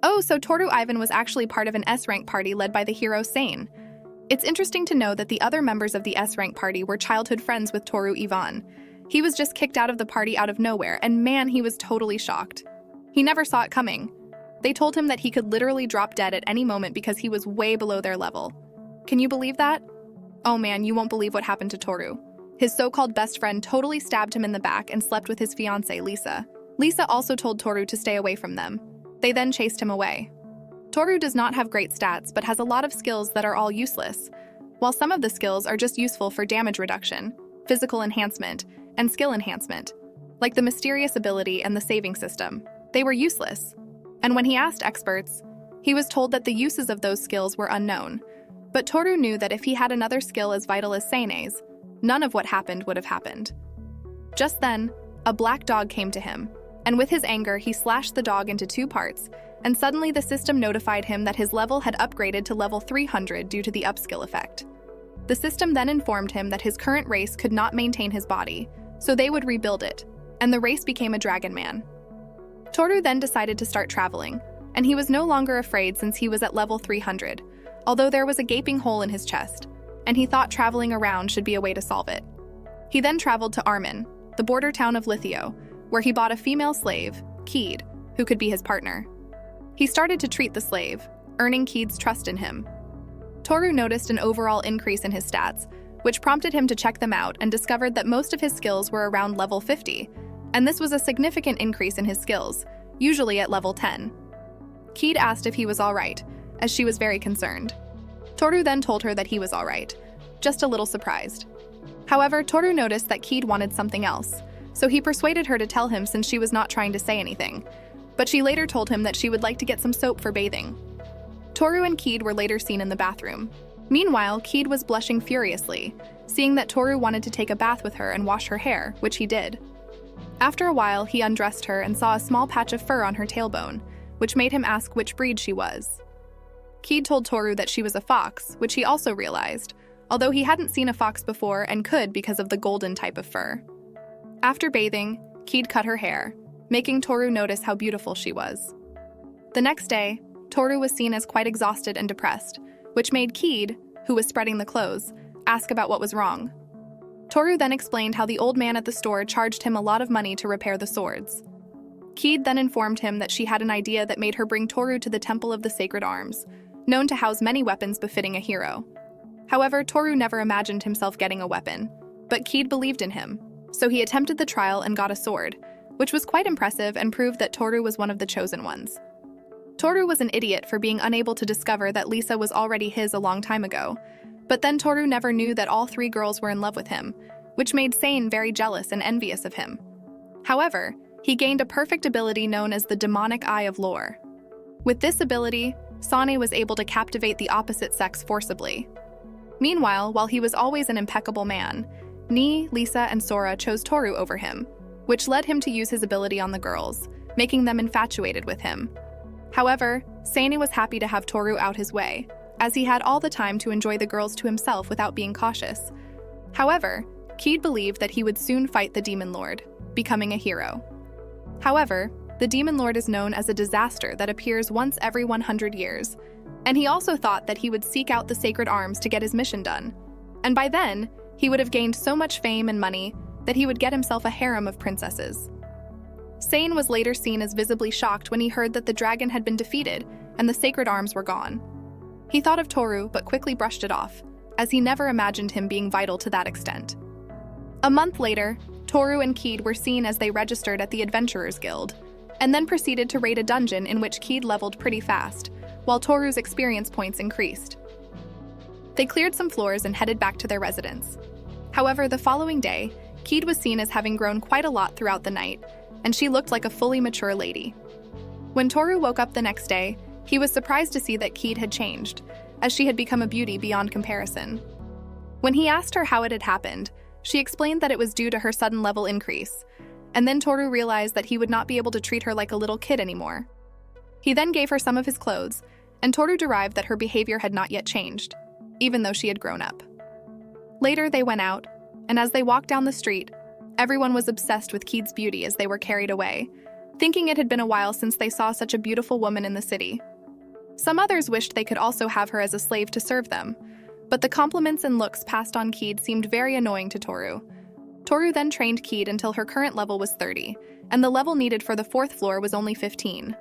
Oh, so Toru Ivan was actually part of an S-rank party led by the hero Sane. It's interesting to know that the other members of the S-rank party were childhood friends with Toru Ivan. He was just kicked out of the party out of nowhere, and man, he was totally shocked. He never saw it coming. They told him that he could literally drop dead at any moment because he was way below their level. Can you believe that? Oh man, you won't believe what happened to Toru. His so-called best friend totally stabbed him in the back and slept with his fiancée, Lisa. Lisa also told Toru to stay away from them. They then chased him away. Toru does not have great stats, but has a lot of skills that are all useless. While some of the skills are just useful for damage reduction, physical enhancement, and skill enhancement, like the mysterious ability and the saving system, they were useless. And when he asked experts, he was told that the uses of those skills were unknown. But Toru knew that if he had another skill as vital as Sane's, none of what happened would have happened. Just then, a black dog came to him, and with his anger, he slashed the dog into 2 parts, and suddenly the system notified him that his level had upgraded to level 300 due to the upskill effect. The system then informed him that his current race could not maintain his body, so they would rebuild it, and the race became a dragon man. Toru then decided to start traveling, and he was no longer afraid since he was at level 300, although there was a gaping hole in his chest, and he thought traveling around should be a way to solve it. He then traveled to Armin, the border town of Lithio, where he bought a female slave, Keed, who could be his partner. He started to treat the slave, earning Keed's trust in him. Toru noticed an overall increase in his stats, which prompted him to check them out and discovered that most of his skills were around level 50, and this was a significant increase in his skills, usually at level 10. Keed asked if he was alright, as she was very concerned. Toru then told her that he was alright, just a little surprised. However, Toru noticed that Keed wanted something else, so he persuaded her to tell him since she was not trying to say anything, but she later told him that she would like to get some soap for bathing. Toru and Keed were later seen in the bathroom. Meanwhile, Keed was blushing furiously, seeing that Toru wanted to take a bath with her and wash her hair, which he did. After a while, he undressed her and saw a small patch of fur on her tailbone, which made him ask which breed she was. Keed told Toru that she was a fox, which he also realized, although he hadn't seen a fox before and could because of the golden type of fur. After bathing, Keed cut her hair, making Toru notice how beautiful she was. The next day, Toru was seen as quite exhausted and depressed, which made Keed, who was spreading the clothes, ask about what was wrong. Toru then explained how the old man at the store charged him a lot of money to repair the swords. Keed then informed him that she had an idea that made her bring Toru to the Temple of the Sacred Arms, known to house many weapons befitting a hero. However, Toru never imagined himself getting a weapon, but Keed believed in him, so he attempted the trial and got a sword, which was quite impressive and proved that Toru was one of the chosen ones. Toru was an idiot for being unable to discover that Lisa was already his a long time ago, but then Toru never knew that all 3 girls were in love with him, which made Sane very jealous and envious of him. However, he gained a perfect ability known as the Demonic Eye of Lore. With this ability, Sane was able to captivate the opposite sex forcibly. Meanwhile, while he was always an impeccable man, Ni, Lisa, and Sora chose Toru over him, which led him to use his ability on the girls, making them infatuated with him. However, Sane was happy to have Toru out his way, as he had all the time to enjoy the girls to himself without being cautious. However, Keed believed that he would soon fight the Demon Lord, becoming a hero. However, the Demon Lord is known as a disaster that appears once every 100 years, and he also thought that he would seek out the Sacred Arms to get his mission done. And by then, he would have gained so much fame and money that he would get himself a harem of princesses. Sane was later seen as visibly shocked when he heard that the dragon had been defeated and the Sacred Arms were gone. He thought of Toru but quickly brushed it off, as he never imagined him being vital to that extent. A month later, Toru and Keed were seen as they registered at the Adventurers Guild, and then proceeded to raid a dungeon in which Keed leveled pretty fast, while Toru's experience points increased. They cleared some floors and headed back to their residence. However, the following day, Keed was seen as having grown quite a lot throughout the night, and she looked like a fully mature lady. When Toru woke up the next day, he was surprised to see that Keed had changed, as she had become a beauty beyond comparison. When he asked her how it had happened, she explained that it was due to her sudden level increase, and then Toru realized that he would not be able to treat her like a little kid anymore. He then gave her some of his clothes, and Toru derived that her behavior had not yet changed, even though she had grown up. Later, they went out, and as they walked down the street, everyone was obsessed with Keed's beauty as they were carried away, thinking it had been a while since they saw such a beautiful woman in the city. Some others wished they could also have her as a slave to serve them, but the compliments and looks passed on Keed seemed very annoying to Toru. Toru then trained Keed until her current level was 30, and the level needed for the 4th floor was only 15.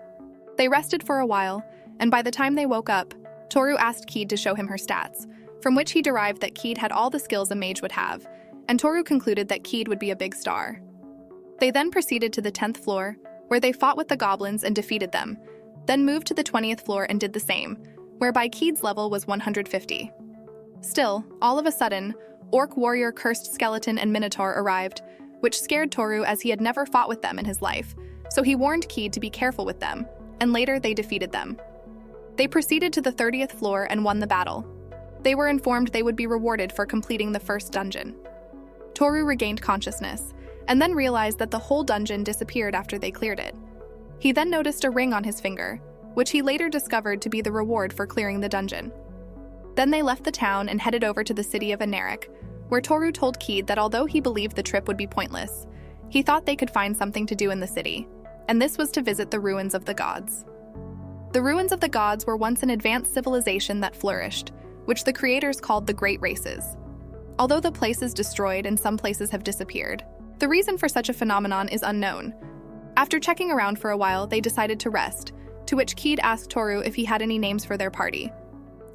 They rested for a while, and by the time they woke up, Toru asked Keed to show him her stats, from which he derived that Keed had all the skills a mage would have, and Toru concluded that Keed would be a big star. They then proceeded to the 10th floor, where they fought with the goblins and defeated them, then moved to the 20th floor and did the same, whereby Keed's level was 150. Still, all of a sudden, Orc Warrior, Cursed Skeleton, and Minotaur arrived, which scared Toru as he had never fought with them in his life, so he warned Keed to be careful with them, and later they defeated them. They proceeded to the 30th floor and won the battle. They were informed they would be rewarded for completing the first dungeon. Toru regained consciousness, and then realized that the whole dungeon disappeared after they cleared it. He then noticed a ring on his finger, which he later discovered to be the reward for clearing the dungeon. Then they left the town and headed over to the city of Anirecap, where Toru told Keed that although he believed the trip would be pointless, he thought they could find something to do in the city, and this was to visit the ruins of the gods. The ruins of the gods were once an advanced civilization that flourished, which the creators called the Great Races. Although the place is destroyed and some places have disappeared, the reason for such a phenomenon is unknown. After checking around for a while, they decided to rest, to which Keed asked Toru if he had any names for their party.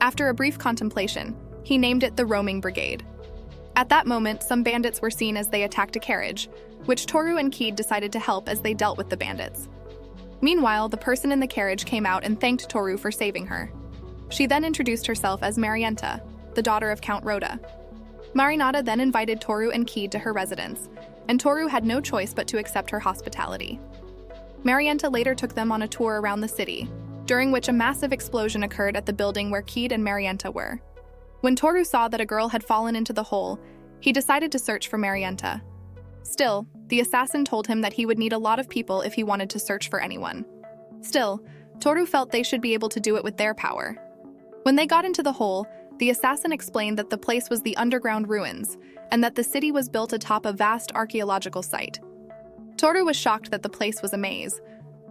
After a brief contemplation, he named it the Roaming Brigade. At that moment, some bandits were seen as they attacked a carriage, which Toru and Keed decided to help as they dealt with the bandits. Meanwhile, the person in the carriage came out and thanked Toru for saving her. She then introduced herself as Marienta, the daughter of Count Rhoda. Marinata then invited Toru and Keed to her residence, and Toru had no choice but to accept her hospitality. Marienta later took them on a tour around the city, during which a massive explosion occurred at the building where Keed and Marienta were. When Toru saw that a girl had fallen into the hole, he decided to search for Marienta. Still, the assassin told him that he would need a lot of people if he wanted to search for anyone. Still, Toru felt they should be able to do it with their power. When they got into the hole, the assassin explained that the place was the underground ruins, and that the city was built atop a vast archaeological site. Toru was shocked that the place was a maze.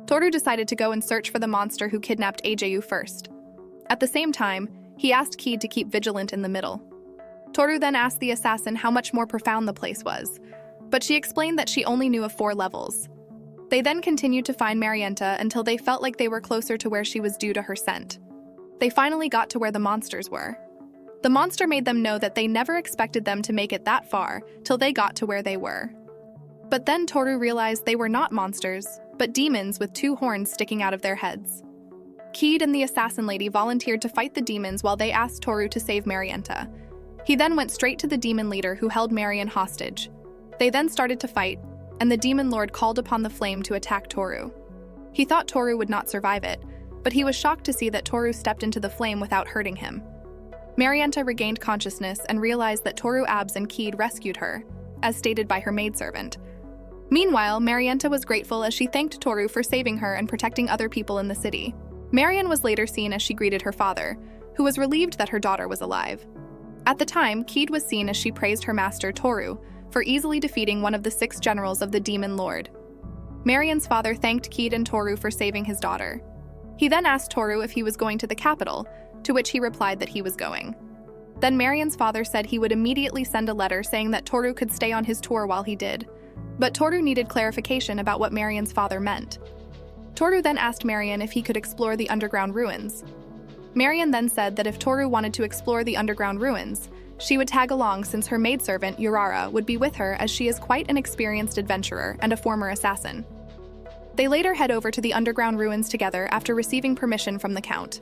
Toru decided to go and search for the monster who kidnapped Aju first. At the same time, he asked Keed to keep vigilant in the middle. Toru then asked the assassin how much more profound the place was, but she explained that she only knew of 4 levels. They then continued to find Marienta until they felt like they were closer to where she was due to her scent. They finally got to where the monsters were. The monster made them know that they never expected them to make it that far till they got to where they were. But then Toru realized they were not monsters, but demons with 2 horns sticking out of their heads. Keed and the assassin lady volunteered to fight the demons while they asked Toru to save Marienta. He then went straight to the demon leader who held Marion hostage. They then started to fight, and the demon lord called upon the flame to attack Toru. He thought Toru would not survive it, but he was shocked to see that Toru stepped into the flame without hurting him. Marienta regained consciousness and realized that Toru, Abs, and Keed rescued her, as stated by her maidservant. Meanwhile, Marienta was grateful as she thanked Toru for saving her and protecting other people in the city. Marion was later seen as she greeted her father, who was relieved that her daughter was alive. At the time, Keed was seen as she praised her master, Toru, for easily defeating one of the 6 generals of the Demon Lord. Marion's father thanked Keed and Toru for saving his daughter. He then asked Toru if he was going to the capital, to which he replied that he was going. Then Marion's father said he would immediately send a letter saying that Toru could stay on his tour while he did, but Toru needed clarification about what Marion's father meant. Toru then asked Marion if he could explore the underground ruins. Marion then said that if Toru wanted to explore the underground ruins, she would tag along since her maidservant, Urara, would be with her as she is quite an experienced adventurer and a former assassin. They later head over to the underground ruins together after receiving permission from the Count.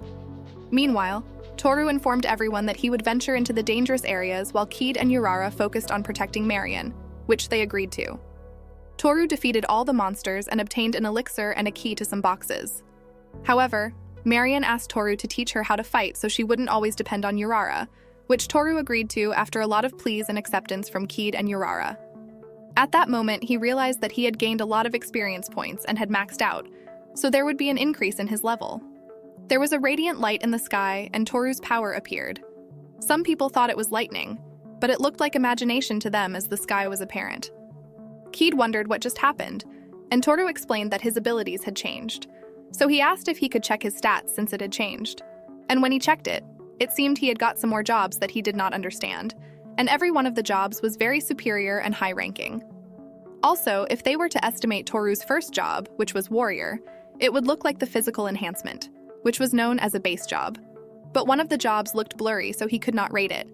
Meanwhile, Toru informed everyone that he would venture into the dangerous areas while Keed and Urara focused on protecting Marion, which they agreed to. Toru defeated all the monsters and obtained an elixir and a key to some boxes. However, Marion asked Toru to teach her how to fight so she wouldn't always depend on Urara, which Toru agreed to after a lot of pleas and acceptance from Keed and Urara. At that moment, he realized that he had gained a lot of experience points and had maxed out, so there would be an increase in his level. There was a radiant light in the sky and Toru's power appeared. Some people thought it was lightning, but it looked like imagination to them as the sky was apparent. Keed wondered what just happened, and Toru explained that his abilities had changed. So he asked if he could check his stats since it had changed. And when he checked it, it seemed he had got some more jobs that he did not understand, and every one of the jobs was very superior and high-ranking. Also, if they were to estimate Toru's first job, which was warrior, it would look like the physical enhancement, which was known as a base job. But one of the jobs looked blurry, so he could not rate it.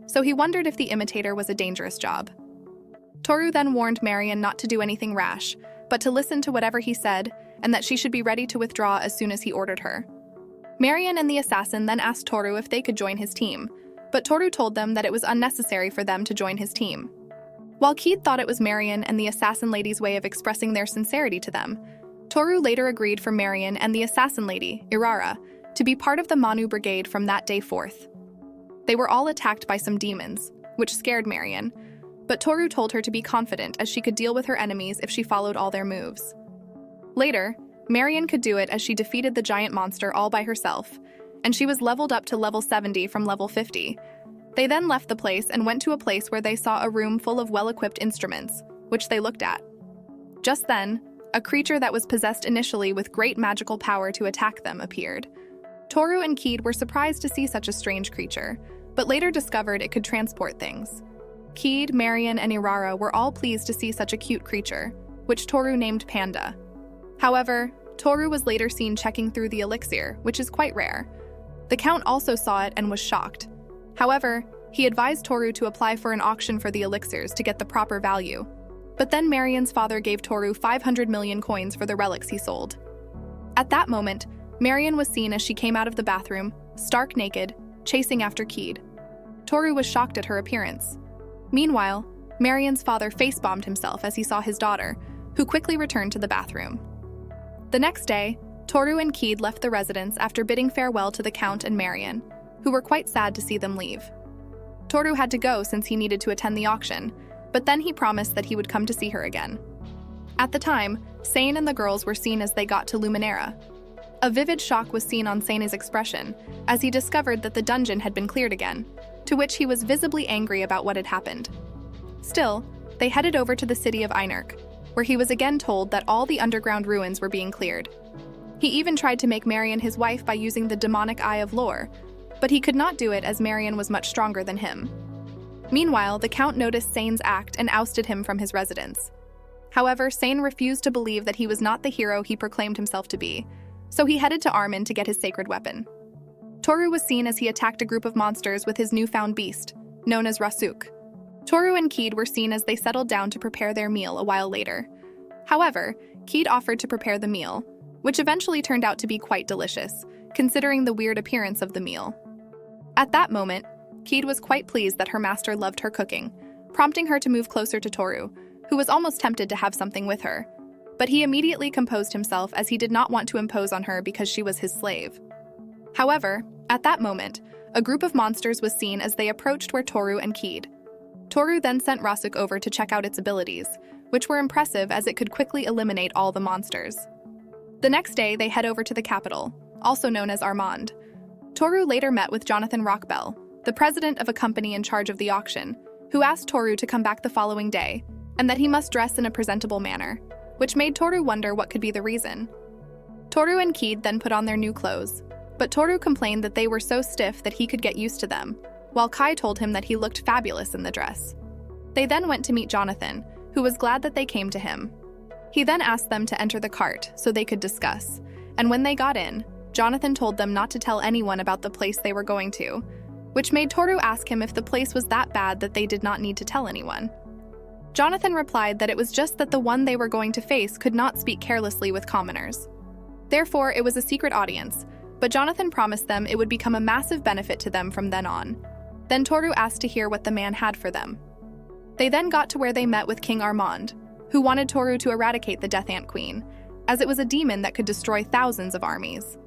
So he wondered if the imitator was a dangerous job. Toru then warned Marion not to do anything rash, but to listen to whatever he said, and that she should be ready to withdraw as soon as he ordered her. Marion and the assassin then asked Toru if they could join his team, but Toru told them that it was unnecessary for them to join his team. While Keed thought it was Marion and the assassin lady's way of expressing their sincerity to them, Toru later agreed for Marion and the assassin lady, Irara, to be part of the Manu Brigade from that day forth. They were all attacked by some demons, which scared Marion, but Toru told her to be confident as she could deal with her enemies if she followed all their moves. Later, Marion could do it as she defeated the giant monster all by herself, and she was leveled up to level 70 from level 50. They then left the place and went to a place where they saw a room full of well-equipped instruments, which they looked at. Just then, a creature that was possessed initially with great magical power to attack them appeared. Toru and Keed were surprised to see such a strange creature, but later discovered it could transport things. Keed, Marion, and Irara were all pleased to see such a cute creature, which Toru named Panda. However, Toru was later seen checking through the elixir, which is quite rare. The Count also saw it and was shocked. However, he advised Toru to apply for an auction for the elixirs to get the proper value. But then Marion's father gave Toru 500 million coins for the relics he sold. At that moment, Marion was seen as she came out of the bathroom, stark naked, chasing after Keed. Toru was shocked at her appearance. Meanwhile, Marion's father face-bombed himself as he saw his daughter, who quickly returned to the bathroom. The next day, Toru and Keed left the residence after bidding farewell to the Count and Marion, who were quite sad to see them leave. Toru had to go since he needed to attend the auction, but then he promised that he would come to see her again. At the time, Sane and the girls were seen as they got to Luminera. A vivid shock was seen on Sane's expression as he discovered that the dungeon had been cleared again, to which he was visibly angry about what had happened. Still, they headed over to the city of Einark, where he was again told that all the underground ruins were being cleared. He even tried to make Marion his wife by using the demonic eye of lore, but he could not do it as Marion was much stronger than him. Meanwhile, the Count noticed Sane's act and ousted him from his residence. However, Sane refused to believe that he was not the hero he proclaimed himself to be, so he headed to Armin to get his sacred weapon. Toru was seen as he attacked a group of monsters with his newfound beast, known as Rasuk. Toru and Keed were seen as they settled down to prepare their meal a while later. However, Keed offered to prepare the meal, which eventually turned out to be quite delicious, considering the weird appearance of the meal. At that moment, Keed was quite pleased that her master loved her cooking, prompting her to move closer to Toru, who was almost tempted to have something with her. But he immediately composed himself as he did not want to impose on her because she was his slave. However, at that moment, a group of monsters was seen as they approached where Toru and Keed. Toru then sent Rasuk over to check out its abilities, which were impressive as it could quickly eliminate all the monsters. The next day, they head over to the capital, also known as Armand. Toru later met with Jonathan Rockbell, the president of a company in charge of the auction, who asked Toru to come back the following day, and that he must dress in a presentable manner, which made Toru wonder what could be the reason. Toru and Keed then put on their new clothes, but Toru complained that they were so stiff that he could get used to them, while Kai told him that he looked fabulous in the dress. They then went to meet Jonathan, who was glad that they came to him. He then asked them to enter the cart so they could discuss, and when they got in, Jonathan told them not to tell anyone about the place they were going to, which made Toru ask him if the place was that bad that they did not need to tell anyone. Jonathan replied that it was just that the one they were going to face could not speak carelessly with commoners. Therefore, it was a secret audience, but Jonathan promised them it would become a massive benefit to them from then on. Then Toru asked to hear what the man had for them. They then got to where they met with King Armand, who wanted Toru to eradicate the Death Ant Queen, as it was a demon that could destroy thousands of armies.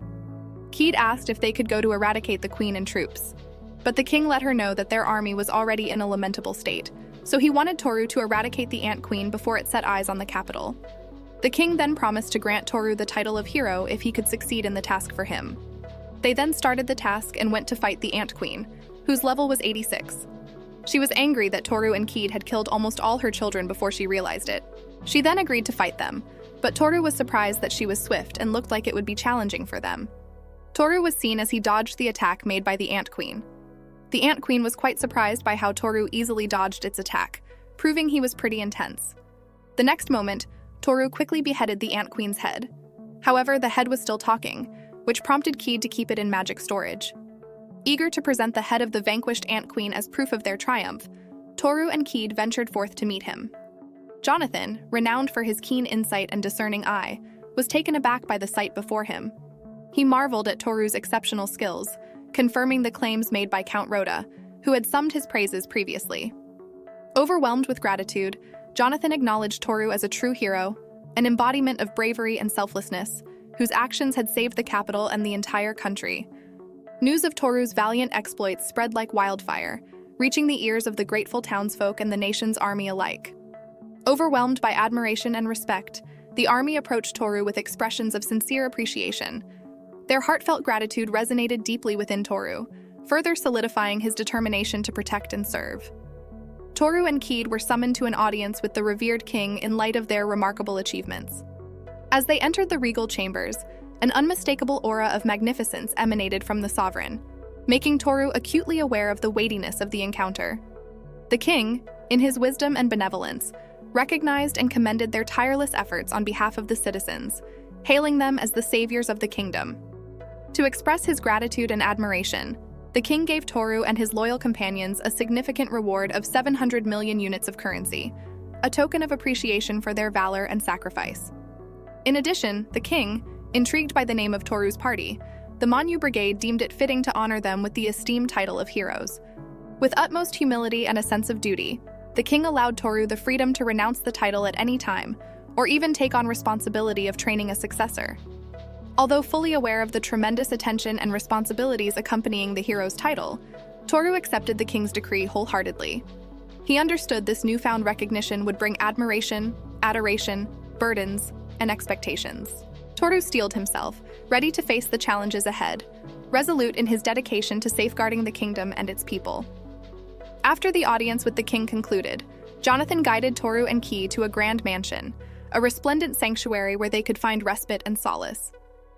Keed asked if they could go to eradicate the queen and troops, but the king let her know that their army was already in a lamentable state, so he wanted Toru to eradicate the Ant Queen before it set eyes on the capital. The king then promised to grant Toru the title of hero if he could succeed in the task for him. They then started the task and went to fight the Ant Queen, whose level was 86. She was angry that Toru and Keed had killed almost all her children before she realized it. She then agreed to fight them, But Toru was surprised that she was swift and looked like it would be challenging for them. Toru was seen as he dodged the attack made by the Ant Queen. The Ant Queen was quite surprised by how Toru easily dodged its attack, proving he was pretty intense. The next moment, Toru quickly beheaded the Ant Queen's head. However, the head was still talking, which prompted Keed to keep it in magic storage. Eager to present the head of the vanquished Ant Queen as proof of their triumph, Toru and Keed ventured forth to meet him. Jonathan, renowned for his keen insight and discerning eye, was taken aback by the sight before him. He marveled at Toru's exceptional skills, confirming the claims made by Count Rhoda, who had summed his praises previously. Overwhelmed with gratitude, Jonathan acknowledged Toru as a true hero, an embodiment of bravery and selflessness, whose actions had saved the capital and the entire country. News of Toru's valiant exploits spread like wildfire, reaching the ears of the grateful townsfolk and the nation's army alike. Overwhelmed by admiration and respect, the army approached Toru with expressions of sincere appreciation. Their heartfelt gratitude resonated deeply within Toru, further solidifying his determination to protect and serve. Toru and Keed were summoned to an audience with the revered king in light of their remarkable achievements. As they entered the regal chambers, an unmistakable aura of magnificence emanated from the sovereign, making Toru acutely aware of the weightiness of the encounter. The king, in his wisdom and benevolence, recognized and commended their tireless efforts on behalf of the citizens, hailing them as the saviors of the kingdom. To express his gratitude and admiration, the king gave Toru and his loyal companions a significant reward of 700 million units of currency, a token of appreciation for their valor and sacrifice. In addition, the king, intrigued by the name of Toru's party, the Manhwa Brigade deemed it fitting to honor them with the esteemed title of heroes. With utmost humility and a sense of duty, the king allowed Toru the freedom to renounce the title at any time, or even take on responsibility of training a successor. Although fully aware of the tremendous attention and responsibilities accompanying the hero's title, Toru accepted the king's decree wholeheartedly. He understood this newfound recognition would bring admiration, adoration, burdens, and expectations. Toru steeled himself, ready to face the challenges ahead, resolute in his dedication to safeguarding the kingdom and its people. After the audience with the king concluded, Jonathan guided Toru and Ki to a grand mansion, a resplendent sanctuary where they could find respite and solace.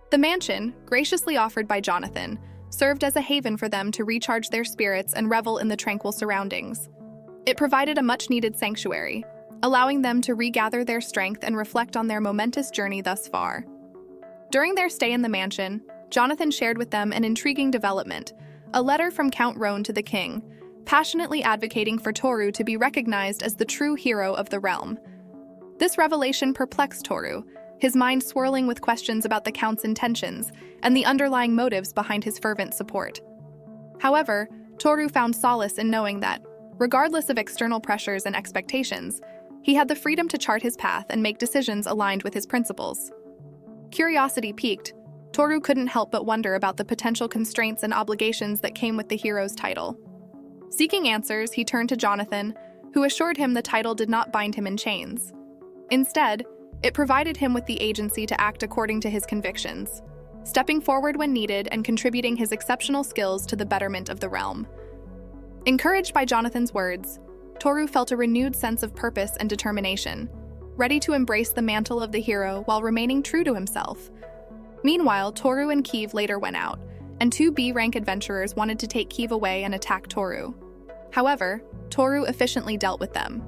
The mansion, graciously offered by Jonathan, served as a haven for them to recharge their spirits and revel in the tranquil surroundings. It provided a much-needed sanctuary, allowing them to regather their strength and reflect on their momentous journey thus far. During their stay in the mansion, Jonathan shared with them an intriguing development, a letter from Count Roan to the king, passionately advocating for Toru to be recognized as the true hero of the realm. This revelation perplexed Toru, his mind swirling with questions about the Count's intentions and the underlying motives behind his fervent support. However, Toru found solace in knowing that, regardless of external pressures and expectations, he had the freedom to chart his path and make decisions aligned with his principles. Curiosity piqued, Toru couldn't help but wonder about the potential constraints and obligations that came with the hero's title. Seeking answers, he turned to Jonathan, who assured him the title did not bind him in chains. Instead, it provided him with the agency to act according to his convictions, stepping forward when needed and contributing his exceptional skills to the betterment of the realm. Encouraged by Jonathan's words, Toru felt a renewed sense of purpose and determination, ready to embrace the mantle of the hero while remaining true to himself. Meanwhile, Toru and Kiev later went out, and two B-rank adventurers wanted to take Kiev away and attack Toru. However, Toru efficiently dealt with them.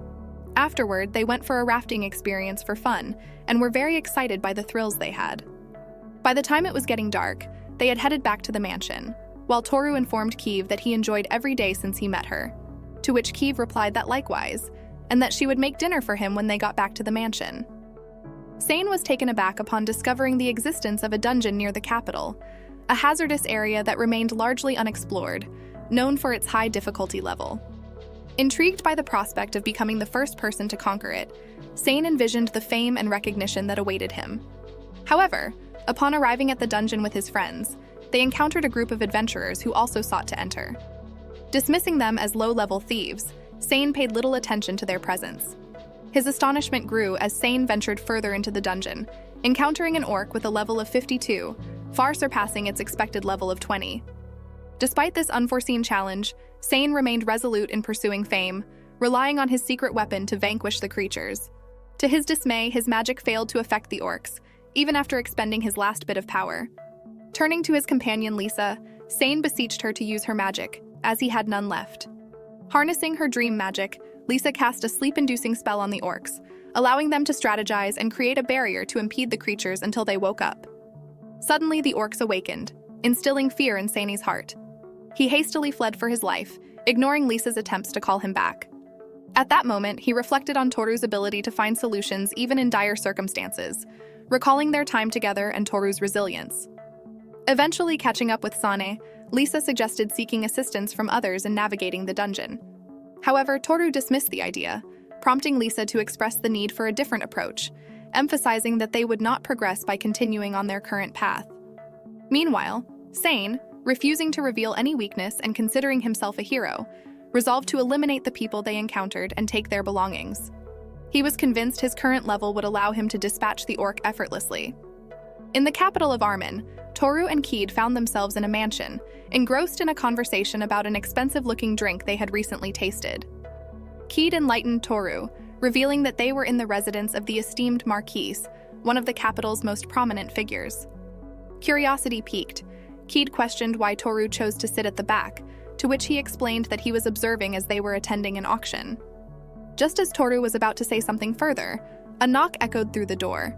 Afterward, they went for a rafting experience for fun and were very excited by the thrills they had. By the time it was getting dark, they had headed back to the mansion, while Toru informed Kiev that he enjoyed every day since he met her, to which Kiev replied that likewise, and that she would make dinner for him when they got back to the mansion. Sane was taken aback upon discovering the existence of a dungeon near the capital, a hazardous area that remained largely unexplored, known for its high difficulty level. Intrigued by the prospect of becoming the first person to conquer it, Sane envisioned the fame and recognition that awaited him. However, upon arriving at the dungeon with his friends, they encountered a group of adventurers who also sought to enter. Dismissing them as low-level thieves, Sane paid little attention to their presence. His astonishment grew as Sane ventured further into the dungeon, encountering an orc with a level of 52, far surpassing its expected level of 20. Despite this unforeseen challenge, Sane remained resolute in pursuing fame, relying on his secret weapon to vanquish the creatures. To his dismay, his magic failed to affect the orcs, even after expending his last bit of power. Turning to his companion Lisa, Sane beseeched her to use her magic, as he had none left. Harnessing her dream magic, Lisa cast a sleep-inducing spell on the orcs, allowing them to strategize and create a barrier to impede the creatures until they woke up. Suddenly, the orcs awakened, instilling fear in Sane's heart. He hastily fled for his life, ignoring Lisa's attempts to call him back. At that moment, he reflected on Toru's ability to find solutions even in dire circumstances, recalling their time together and Toru's resilience. Eventually catching up with Sane, Lisa suggested seeking assistance from others in navigating the dungeon. However, Toru dismissed the idea, prompting Lisa to express the need for a different approach, emphasizing that they would not progress by continuing on their current path. Meanwhile, Sane, refusing to reveal any weakness and considering himself a hero, resolved to eliminate the people they encountered and take their belongings. He was convinced his current level would allow him to dispatch the orc effortlessly. In the capital of Armin, Toru and Keed found themselves in a mansion, engrossed in a conversation about an expensive-looking drink they had recently tasted. Keed enlightened Toru, revealing that they were in the residence of the esteemed Marquise, one of the capital's most prominent figures. Curiosity piqued, Keed questioned why Toru chose to sit at the back, to which he explained that he was observing as they were attending an auction. Just as Toru was about to say something further, a knock echoed through the door.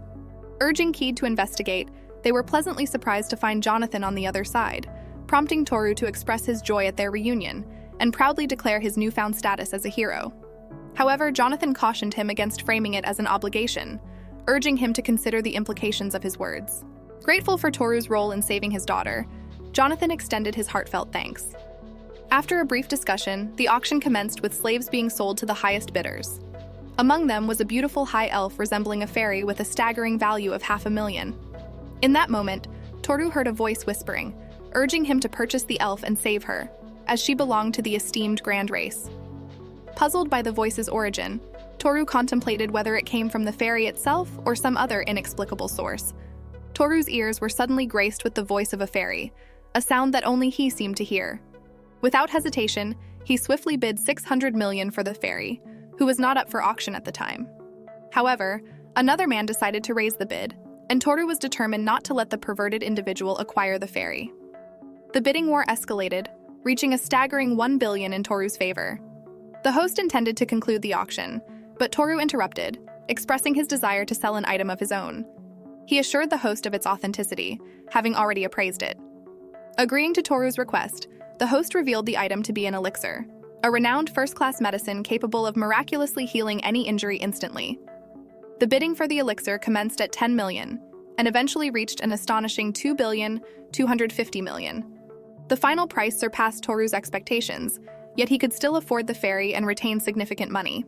Urging Keed to investigate, they were pleasantly surprised to find Jonathan on the other side, prompting Toru to express his joy at their reunion and proudly declare his newfound status as a hero. However, Jonathan cautioned him against framing it as an obligation, urging him to consider the implications of his words. Grateful for Toru's role in saving his daughter, Jonathan extended his heartfelt thanks. After a brief discussion, the auction commenced with slaves being sold to the highest bidders. Among them was a beautiful high elf resembling a fairy with a staggering value of $500,000. In that moment, Toru heard a voice whispering, urging him to purchase the elf and save her, as she belonged to the esteemed grand race. Puzzled by the voice's origin, Toru contemplated whether it came from the fairy itself or some other inexplicable source. Toru's ears were suddenly graced with the voice of a fairy, a sound that only he seemed to hear. Without hesitation, he swiftly bid $600 million for the fairy, who was not up for auction at the time. However, another man decided to raise the bid, and Toru was determined not to let the perverted individual acquire the fairy. The bidding war escalated, reaching a staggering $1 billion in Toru's favor. The host intended to conclude the auction, but Toru interrupted, expressing his desire to sell an item of his own. He assured the host of its authenticity, having already appraised it. Agreeing to Toru's request, the host revealed the item to be an elixir, a renowned first-class medicine capable of miraculously healing any injury instantly. The bidding for the elixir commenced at $10 million, and eventually reached an astonishing $2.25 billion. The final price surpassed Toru's expectations, yet he could still afford the fairy and retain significant money.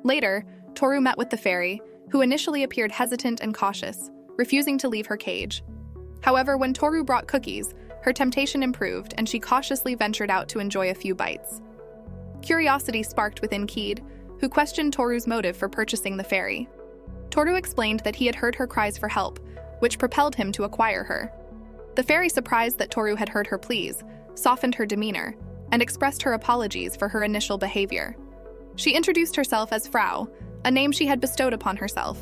Later, Toru met with the fairy, who initially appeared hesitant and cautious, refusing to leave her cage. However, when Toru brought cookies, her temptation improved and she cautiously ventured out to enjoy a few bites. Curiosity sparked within Keed, who questioned Toru's motive for purchasing the fairy. Toru explained that he had heard her cries for help, which propelled him to acquire her. The fairy, surprised that Toru had heard her pleas, softened her demeanor, and expressed her apologies for her initial behavior. She introduced herself as Frau, a name she had bestowed upon herself.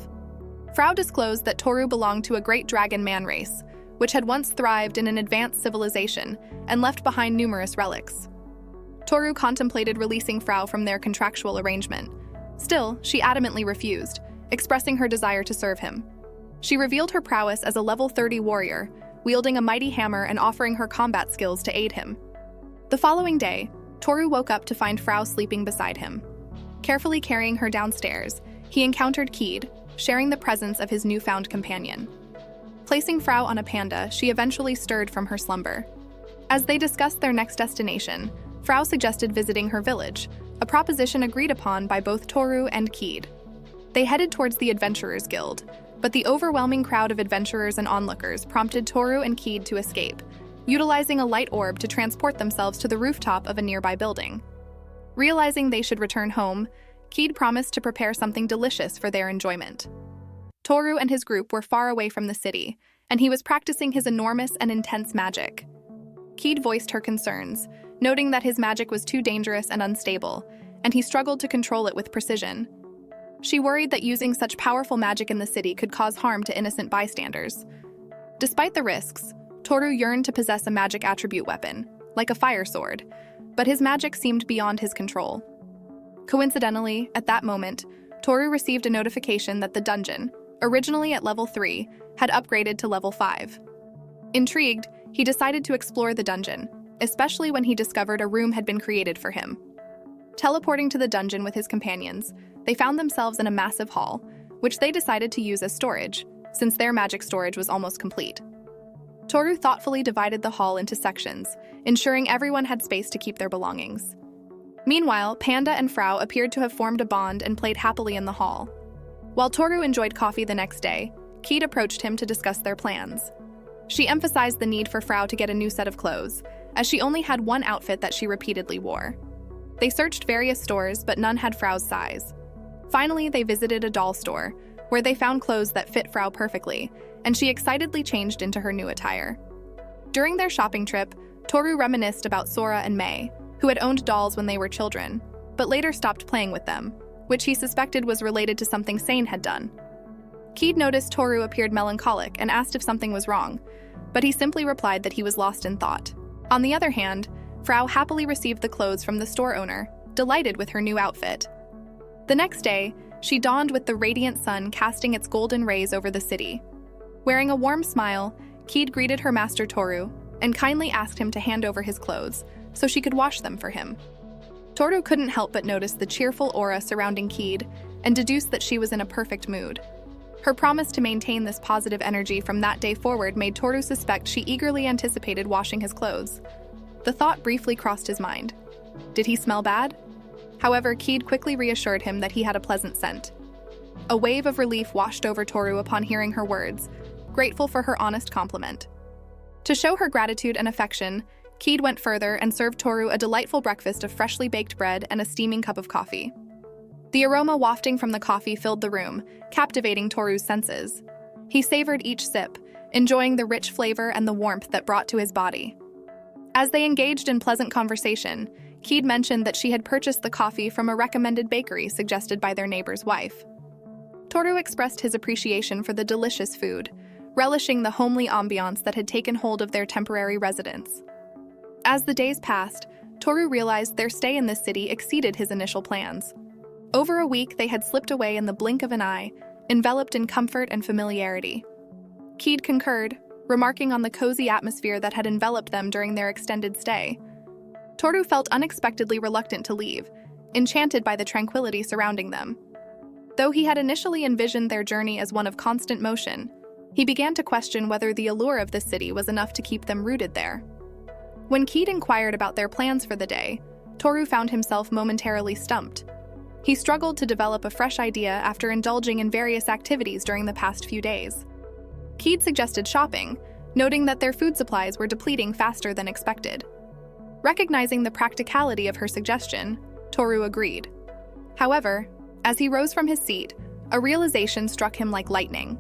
Frau disclosed that Toru belonged to a great dragon man race, which had once thrived in an advanced civilization and left behind numerous relics. Toru contemplated releasing Frau from their contractual arrangement. Still, she adamantly refused, expressing her desire to serve him. She revealed her prowess as a level 30 warrior, wielding a mighty hammer and offering her combat skills to aid him. The following day, Toru woke up to find Frau sleeping beside him. Carefully carrying her downstairs, he encountered Keed, sharing the presence of his newfound companion. Placing Frau on a panda, she eventually stirred from her slumber. As they discussed their next destination, Frau suggested visiting her village, a proposition agreed upon by both Toru and Keed. They headed towards the Adventurers Guild, but the overwhelming crowd of adventurers and onlookers prompted Toru and Keed to escape, utilizing a light orb to transport themselves to the rooftop of a nearby building. Realizing they should return home, Keed promised to prepare something delicious for their enjoyment. Toru and his group were far away from the city, and he was practicing his enormous and intense magic. Keed voiced her concerns, noting that his magic was too dangerous and unstable, and he struggled to control it with precision. She worried that using such powerful magic in the city could cause harm to innocent bystanders. Despite the risks, Toru yearned to possess a magic attribute weapon, like a fire sword, but his magic seemed beyond his control. Coincidentally, at that moment, Toru received a notification that the dungeon, originally at level 3, had upgraded to level 5. Intrigued, he decided to explore the dungeon, especially when he discovered a room had been created for him. Teleporting to the dungeon with his companions, they found themselves in a massive hall, which they decided to use as storage, since their magic storage was almost complete. Toru thoughtfully divided the hall into sections, ensuring everyone had space to keep their belongings. Meanwhile, Panda and Frau appeared to have formed a bond and played happily in the hall. While Toru enjoyed coffee the next day, Keed approached him to discuss their plans. She emphasized the need for Frau to get a new set of clothes, as she only had one outfit that she repeatedly wore. They searched various stores, but none had Frau's size. Finally, they visited a doll store, where they found clothes that fit Frau perfectly, and she excitedly changed into her new attire. During their shopping trip, Toru reminisced about Sora and Mei, who had owned dolls when they were children, but later stopped playing with them, which he suspected was related to something Sane had done. Keed noticed Toru appeared melancholic and asked if something was wrong, but he simply replied that he was lost in thought. On the other hand, Frau happily received the clothes from the store owner, delighted with her new outfit. The next day, she dawned with the radiant sun casting its golden rays over the city. Wearing a warm smile, Keed greeted her master Toru and kindly asked him to hand over his clothes so she could wash them for him. Toru couldn't help but notice the cheerful aura surrounding Keed and deduced that she was in a perfect mood. Her promise to maintain this positive energy from that day forward made Toru suspect she eagerly anticipated washing his clothes. The thought briefly crossed his mind. Did he smell bad? However, Keed quickly reassured him that he had a pleasant scent. A wave of relief washed over Toru upon hearing her words, grateful for her honest compliment. To show her gratitude and affection, Keed went further and served Toru a delightful breakfast of freshly baked bread and a steaming cup of coffee. The aroma wafting from the coffee filled the room, captivating Toru's senses. He savored each sip, enjoying the rich flavor and the warmth that brought to his body. As they engaged in pleasant conversation, Keed mentioned that she had purchased the coffee from a recommended bakery suggested by their neighbor's wife. Toru expressed his appreciation for the delicious food, relishing the homely ambiance that had taken hold of their temporary residence. As the days passed, Toru realized their stay in this city exceeded his initial plans. Over a week, they had slipped away in the blink of an eye, enveloped in comfort and familiarity. Keed concurred, remarking on the cozy atmosphere that had enveloped them during their extended stay. Toru felt unexpectedly reluctant to leave, enchanted by the tranquility surrounding them. Though he had initially envisioned their journey as one of constant motion, he began to question whether the allure of the city was enough to keep them rooted there. When Keed inquired about their plans for the day, Toru found himself momentarily stumped. He struggled to develop a fresh idea after indulging in various activities during the past few days. Keed suggested shopping, noting that their food supplies were depleting faster than expected. Recognizing the practicality of her suggestion, Toru agreed. However, as he rose from his seat, a realization struck him like lightning.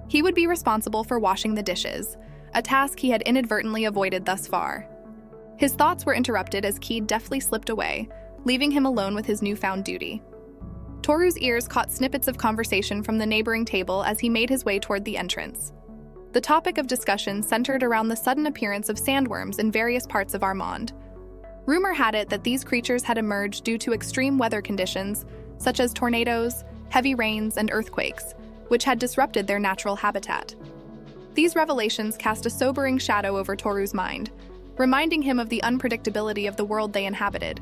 He would be responsible for washing the dishes, a task he had inadvertently avoided thus far. His thoughts were interrupted as Keed deftly slipped away, leaving him alone with his newfound duty. Toru's ears caught snippets of conversation from the neighboring table as he made his way toward the entrance. The topic of discussion centered around the sudden appearance of sandworms in various parts of Armand. Rumor had it that these creatures had emerged due to extreme weather conditions, such as tornadoes, heavy rains, and earthquakes, which had disrupted their natural habitat. These revelations cast a sobering shadow over Toru's mind, reminding him of the unpredictability of the world they inhabited.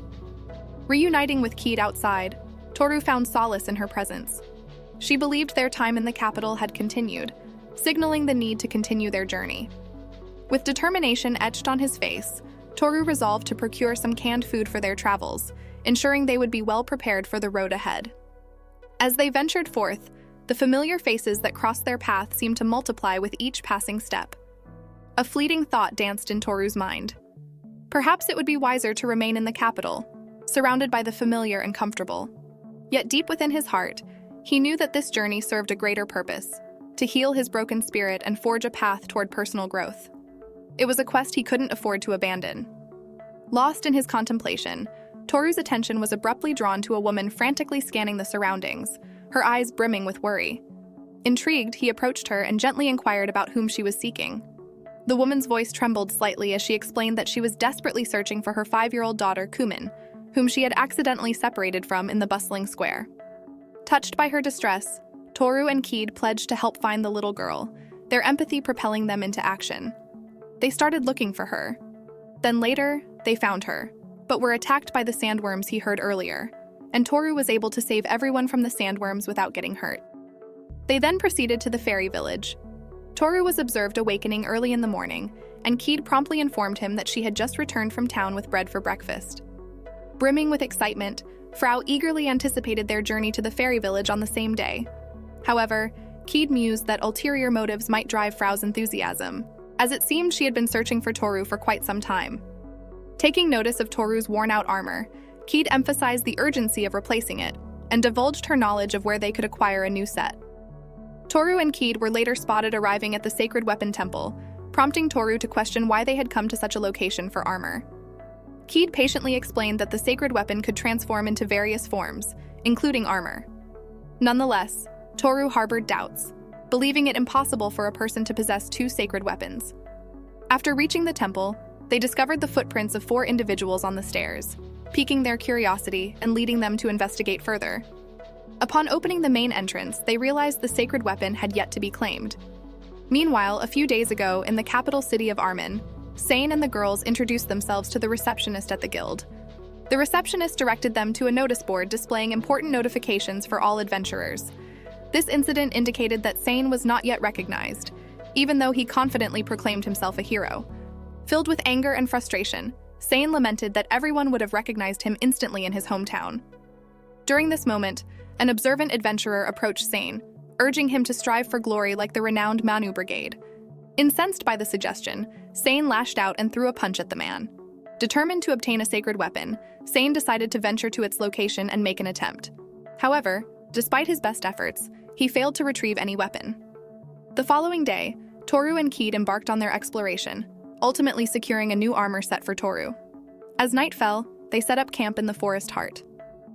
Reuniting with Keed outside, Toru found solace in her presence. She believed their time in the capital had continued, signaling the need to continue their journey. With determination etched on his face, Toru resolved to procure some canned food for their travels, ensuring they would be well prepared for the road ahead. As they ventured forth, the familiar faces that crossed their path seemed to multiply with each passing step. A fleeting thought danced in Toru's mind. Perhaps it would be wiser to remain in the capital, surrounded by the familiar and comfortable. Yet deep within his heart, he knew that this journey served a greater purpose, to heal his broken spirit and forge a path toward personal growth. It was a quest he couldn't afford to abandon. Lost in his contemplation, Toru's attention was abruptly drawn to a woman frantically scanning the surroundings, her eyes brimming with worry. Intrigued, he approached her and gently inquired about whom she was seeking. The woman's voice trembled slightly as she explained that she was desperately searching for her 5-year-old daughter, Kumin, whom she had accidentally separated from in the bustling square. Touched by her distress, Toru and Keed pledged to help find the little girl, their empathy propelling them into action. They started looking for her. Then later, they found her, but were attacked by the sandworms he heard earlier, and Toru was able to save everyone from the sandworms without getting hurt. They then proceeded to the fairy village. Toru was observed awakening early in the morning, and Keed promptly informed him that she had just returned from town with bread for breakfast. Brimming with excitement, Frau eagerly anticipated their journey to the fairy village on the same day. However, Keed mused that ulterior motives might drive Frau's enthusiasm, as it seemed she had been searching for Toru for quite some time. Taking notice of Toru's worn-out armor, Keed emphasized the urgency of replacing it, and divulged her knowledge of where they could acquire a new set. Toru and Keed were later spotted arriving at the Sacred Weapon Temple, prompting Toru to question why they had come to such a location for armor. Keed patiently explained that the sacred weapon could transform into various forms, including armor. Nonetheless, Toru harbored doubts, believing it impossible for a person to possess 2 sacred weapons. After reaching the temple, they discovered the footprints of 4 individuals on the stairs, piquing their curiosity and leading them to investigate further. Upon opening the main entrance, they realized the sacred weapon had yet to be claimed. Meanwhile, a few days ago, in the capital city of Armin, Sane and the girls introduced themselves to the receptionist at the guild. The receptionist directed them to a notice board displaying important notifications for all adventurers. This incident indicated that Sane was not yet recognized, even though he confidently proclaimed himself a hero. Filled with anger and frustration, Sane lamented that everyone would have recognized him instantly in his hometown. During this moment, an observant adventurer approached Sane, urging him to strive for glory like the renowned Manu Brigade. Incensed by the suggestion, Sane lashed out and threw a punch at the man. Determined to obtain a sacred weapon, Sane decided to venture to its location and make an attempt. However, despite his best efforts, he failed to retrieve any weapon. The following day, Toru and Keed embarked on their exploration, ultimately securing a new armor set for Toru. As night fell, they set up camp in the forest heart.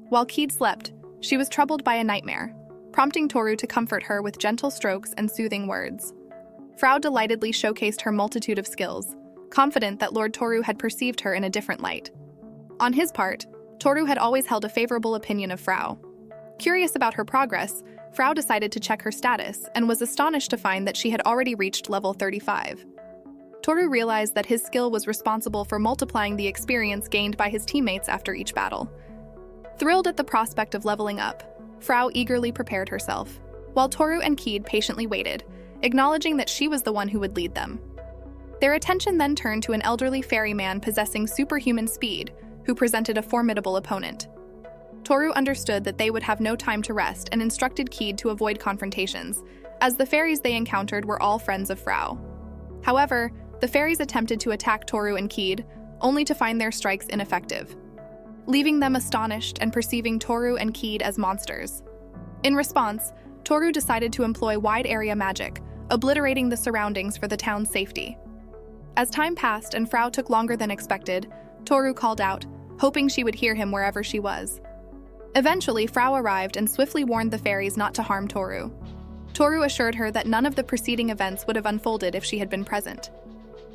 While Keed slept, she was troubled by a nightmare, prompting Toru to comfort her with gentle strokes and soothing words. Frau delightedly showcased her multitude of skills, confident that Lord Toru had perceived her in a different light. On his part, Toru had always held a favorable opinion of Frau. Curious about her progress, Frau decided to check her status and was astonished to find that she had already reached level 35. Toru realized that his skill was responsible for multiplying the experience gained by his teammates after each battle. Thrilled at the prospect of leveling up, Frau eagerly prepared herself, while Toru and Keed patiently waited, acknowledging that she was the one who would lead them. Their attention then turned to an elderly ferryman possessing superhuman speed, who presented a formidable opponent. Toru understood that they would have no time to rest and instructed Keed to avoid confrontations, as the fairies they encountered were all friends of Frau. However, the fairies attempted to attack Toru and Keed, only to find their strikes ineffective, leaving them astonished and perceiving Toru and Keed as monsters. In response, Toru decided to employ wide-area magic, obliterating the surroundings for the town's safety. As time passed and Frau took longer than expected, Toru called out, hoping she would hear him wherever she was. Eventually, Frau arrived and swiftly warned the fairies not to harm Toru. Toru assured her that none of the preceding events would have unfolded if she had been present.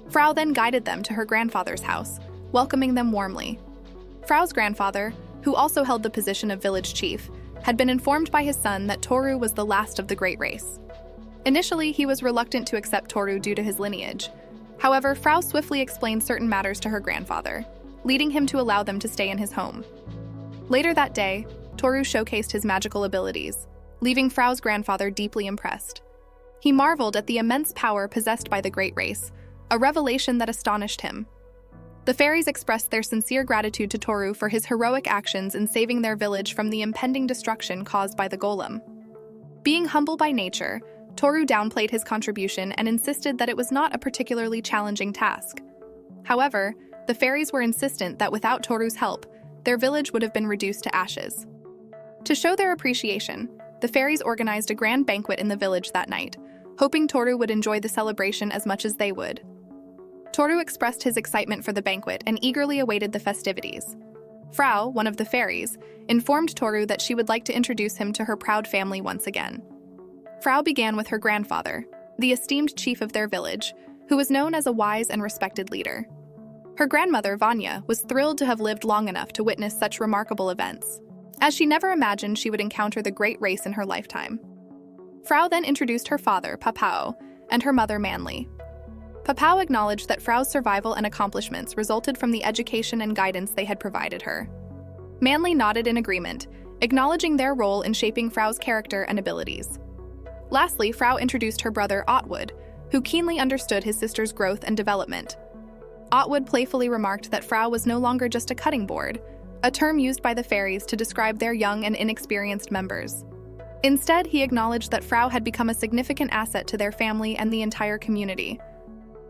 Frau then guided them to her grandfather's house, welcoming them warmly. Frau's grandfather, who also held the position of village chief, had been informed by his son that Toru was the last of the great race. Initially, he was reluctant to accept Toru due to his lineage. However, Frau swiftly explained certain matters to her grandfather, leading him to allow them to stay in his home. Later that day, Toru showcased his magical abilities, leaving Frau's grandfather deeply impressed. He marveled at the immense power possessed by the great race, a revelation that astonished him. The fairies expressed their sincere gratitude to Toru for his heroic actions in saving their village from the impending destruction caused by the golem. Being humble by nature, Toru downplayed his contribution and insisted that it was not a particularly challenging task. However, the fairies were insistent that without Toru's help, their village would have been reduced to ashes. To show their appreciation, the fairies organized a grand banquet in the village that night, hoping Toru would enjoy the celebration as much as they would. Toru expressed his excitement for the banquet and eagerly awaited the festivities. Frau, one of the fairies, informed Toru that she would like to introduce him to her proud family once again. Frau began with her grandfather, the esteemed chief of their village, who was known as a wise and respected leader. Her grandmother, Vanya, was thrilled to have lived long enough to witness such remarkable events, as she never imagined she would encounter the great race in her lifetime. Frau then introduced her father, Papao, and her mother, Manly. Papao acknowledged that Frau's survival and accomplishments resulted from the education and guidance they had provided her. Manly nodded in agreement, acknowledging their role in shaping Frau's character and abilities. Lastly, Frau introduced her brother, Otwood, who keenly understood his sister's growth and development. Otwood playfully remarked that Frau was no longer just a cutting board, a term used by the fairies to describe their young and inexperienced members. Instead, he acknowledged that Frau had become a significant asset to their family and the entire community.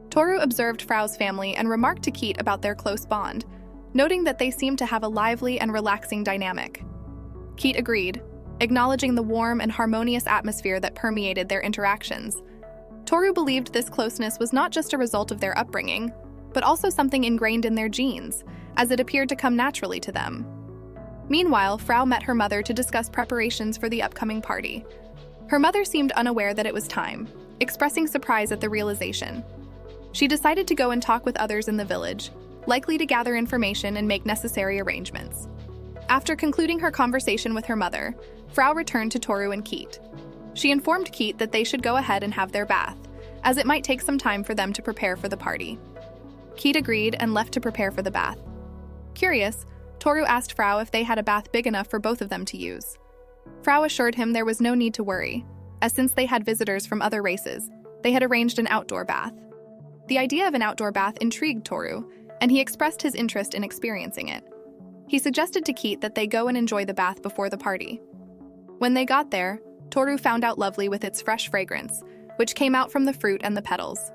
Toru observed Frau's family and remarked to Keat about their close bond, noting that they seemed to have a lively and relaxing dynamic. Keat agreed, acknowledging the warm and harmonious atmosphere that permeated their interactions. Toru believed this closeness was not just a result of their upbringing, but also something ingrained in their genes, as it appeared to come naturally to them. Meanwhile, Frau met her mother to discuss preparations for the upcoming party. Her mother seemed unaware that it was time, expressing surprise at the realization. She decided to go and talk with others in the village, likely to gather information and make necessary arrangements. After concluding her conversation with her mother, Frau returned to Toru and Keat. She informed Keat that they should go ahead and have their bath, as it might take some time for them to prepare for the party. Keat agreed and left to prepare for the bath. Curious, Toru asked Frau if they had a bath big enough for both of them to use. Frau assured him there was no need to worry, as since they had visitors from other races, they had arranged an outdoor bath. The idea of an outdoor bath intrigued Toru, and he expressed his interest in experiencing it. He suggested to Keat that they go and enjoy the bath before the party. When they got there, Toru found out Lovely with its fresh fragrance, which came out from the fruit and the petals.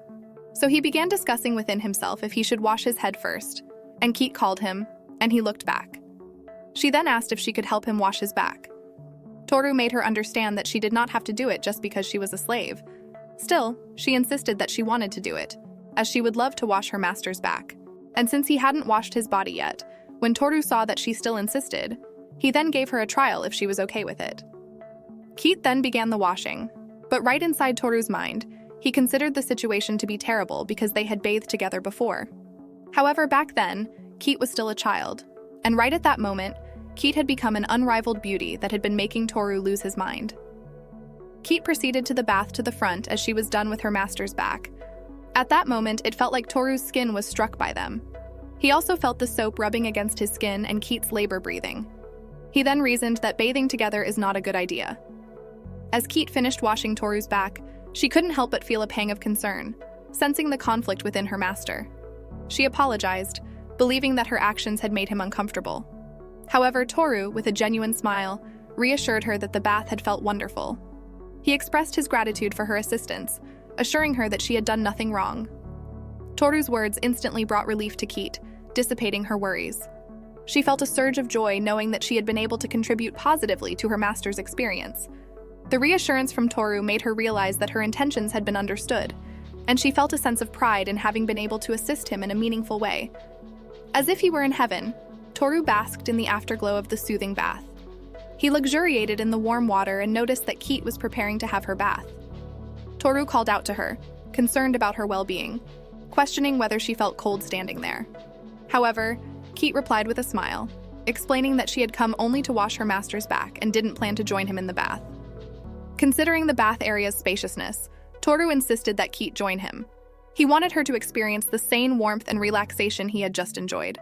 So he began discussing within himself if he should wash his head first, and Keat called him, and he looked back. She then asked if she could help him wash his back. Toru made her understand that she did not have to do it just because she was a slave. Still, she insisted that she wanted to do it, as she would love to wash her master's back. And since he hadn't washed his body yet, when Toru saw that she still insisted, he then gave her a trial if she was okay with it. Keat then began the washing, but right inside Toru's mind, he considered the situation to be terrible because they had bathed together before. However, back then, Keat was still a child, and right at that moment, Keat had become an unrivaled beauty that had been making Toru lose his mind. Keat proceeded to the bath to the front as she was done with her master's back. At that moment, it felt like Toru's skin was struck by them. He also felt the soap rubbing against his skin and Keat's labor breathing. He then reasoned that bathing together is not a good idea. As Keat finished washing Toru's back, she couldn't help but feel a pang of concern, sensing the conflict within her master. She apologized, believing that her actions had made him uncomfortable. However, Toru, with a genuine smile, reassured her that the bath had felt wonderful. He expressed his gratitude for her assistance, assuring her that she had done nothing wrong. Toru's words instantly brought relief to Keat, dissipating her worries. She felt a surge of joy knowing that she had been able to contribute positively to her master's experience. The reassurance from Toru made her realize that her intentions had been understood, and she felt a sense of pride in having been able to assist him in a meaningful way. As if he were in heaven, Toru basked in the afterglow of the soothing bath. He luxuriated in the warm water and noticed that Keat was preparing to have her bath. Toru called out to her, concerned about her well-being, questioning whether she felt cold standing there. However, Keat replied with a smile, explaining that she had come only to wash her master's back and didn't plan to join him in the bath. Considering the bath area's spaciousness, Toru insisted that Keat join him. He wanted her to experience the same warmth and relaxation he had just enjoyed.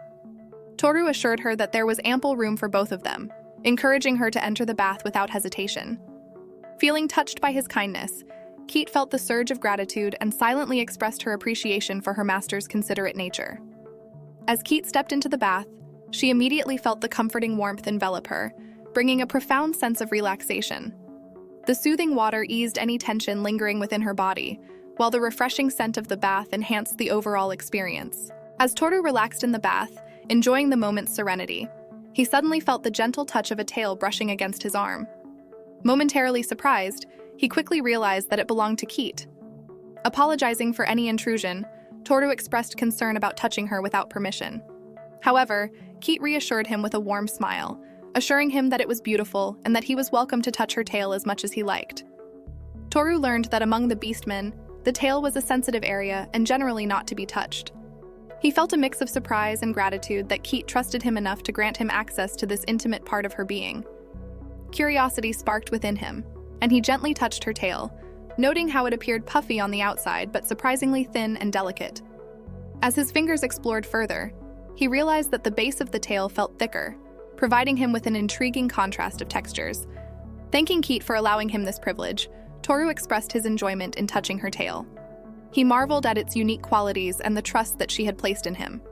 Toru assured her that there was ample room for both of them, encouraging her to enter the bath without hesitation. Feeling touched by his kindness, Keat felt the surge of gratitude and silently expressed her appreciation for her master's considerate nature. As Keat stepped into the bath, she immediately felt the comforting warmth envelop her, bringing a profound sense of relaxation. The soothing water eased any tension lingering within her body, while the refreshing scent of the bath enhanced the overall experience. As Toru relaxed in the bath, enjoying the moment's serenity, he suddenly felt the gentle touch of a tail brushing against his arm. Momentarily surprised, he quickly realized that it belonged to Keat. Apologizing for any intrusion, Toru expressed concern about touching her without permission. However, Keat reassured him with a warm smile, assuring him that it was beautiful and that he was welcome to touch her tail as much as he liked. Toru learned that among the beastmen, the tail was a sensitive area and generally not to be touched. He felt a mix of surprise and gratitude that Keat trusted him enough to grant him access to this intimate part of her being. Curiosity sparked within him, and he gently touched her tail, noting how it appeared puffy on the outside but surprisingly thin and delicate. As his fingers explored further, he realized that the base of the tail felt thicker, providing him with an intriguing contrast of textures. Thanking Keat for allowing him this privilege, Toru expressed his enjoyment in touching her tail. He marveled at its unique qualities and the trust that she had placed in him.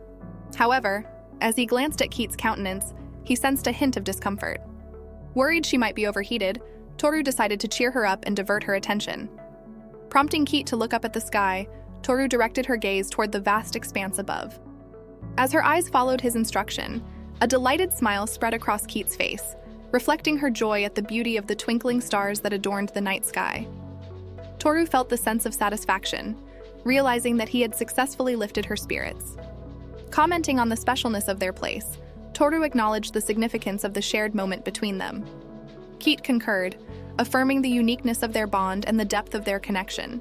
However, as he glanced at Keat's countenance, he sensed a hint of discomfort. Worried she might be overheated, Toru decided to cheer her up and divert her attention. Prompting Keat to look up at the sky, Toru directed her gaze toward the vast expanse above. As her eyes followed his instruction, a delighted smile spread across Keat's face, reflecting her joy at the beauty of the twinkling stars that adorned the night sky. Toru felt the sense of satisfaction, realizing that he had successfully lifted her spirits. Commenting on the specialness of their place, Toru acknowledged the significance of the shared moment between them. Keat concurred, affirming the uniqueness of their bond and the depth of their connection.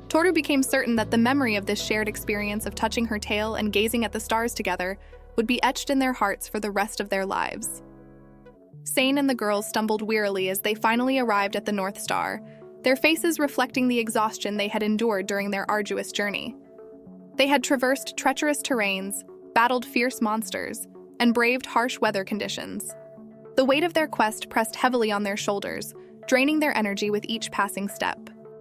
Toru became certain that the memory of this shared experience of touching her tail and gazing at the stars together would be etched in their hearts for the rest of their lives. Sane and the girls stumbled wearily as they finally arrived at the North Star, their faces reflecting the exhaustion they had endured during their arduous journey. They had traversed treacherous terrains, battled fierce monsters, and braved harsh weather conditions. The weight of their quest pressed heavily on their shoulders, draining their energy with each passing step.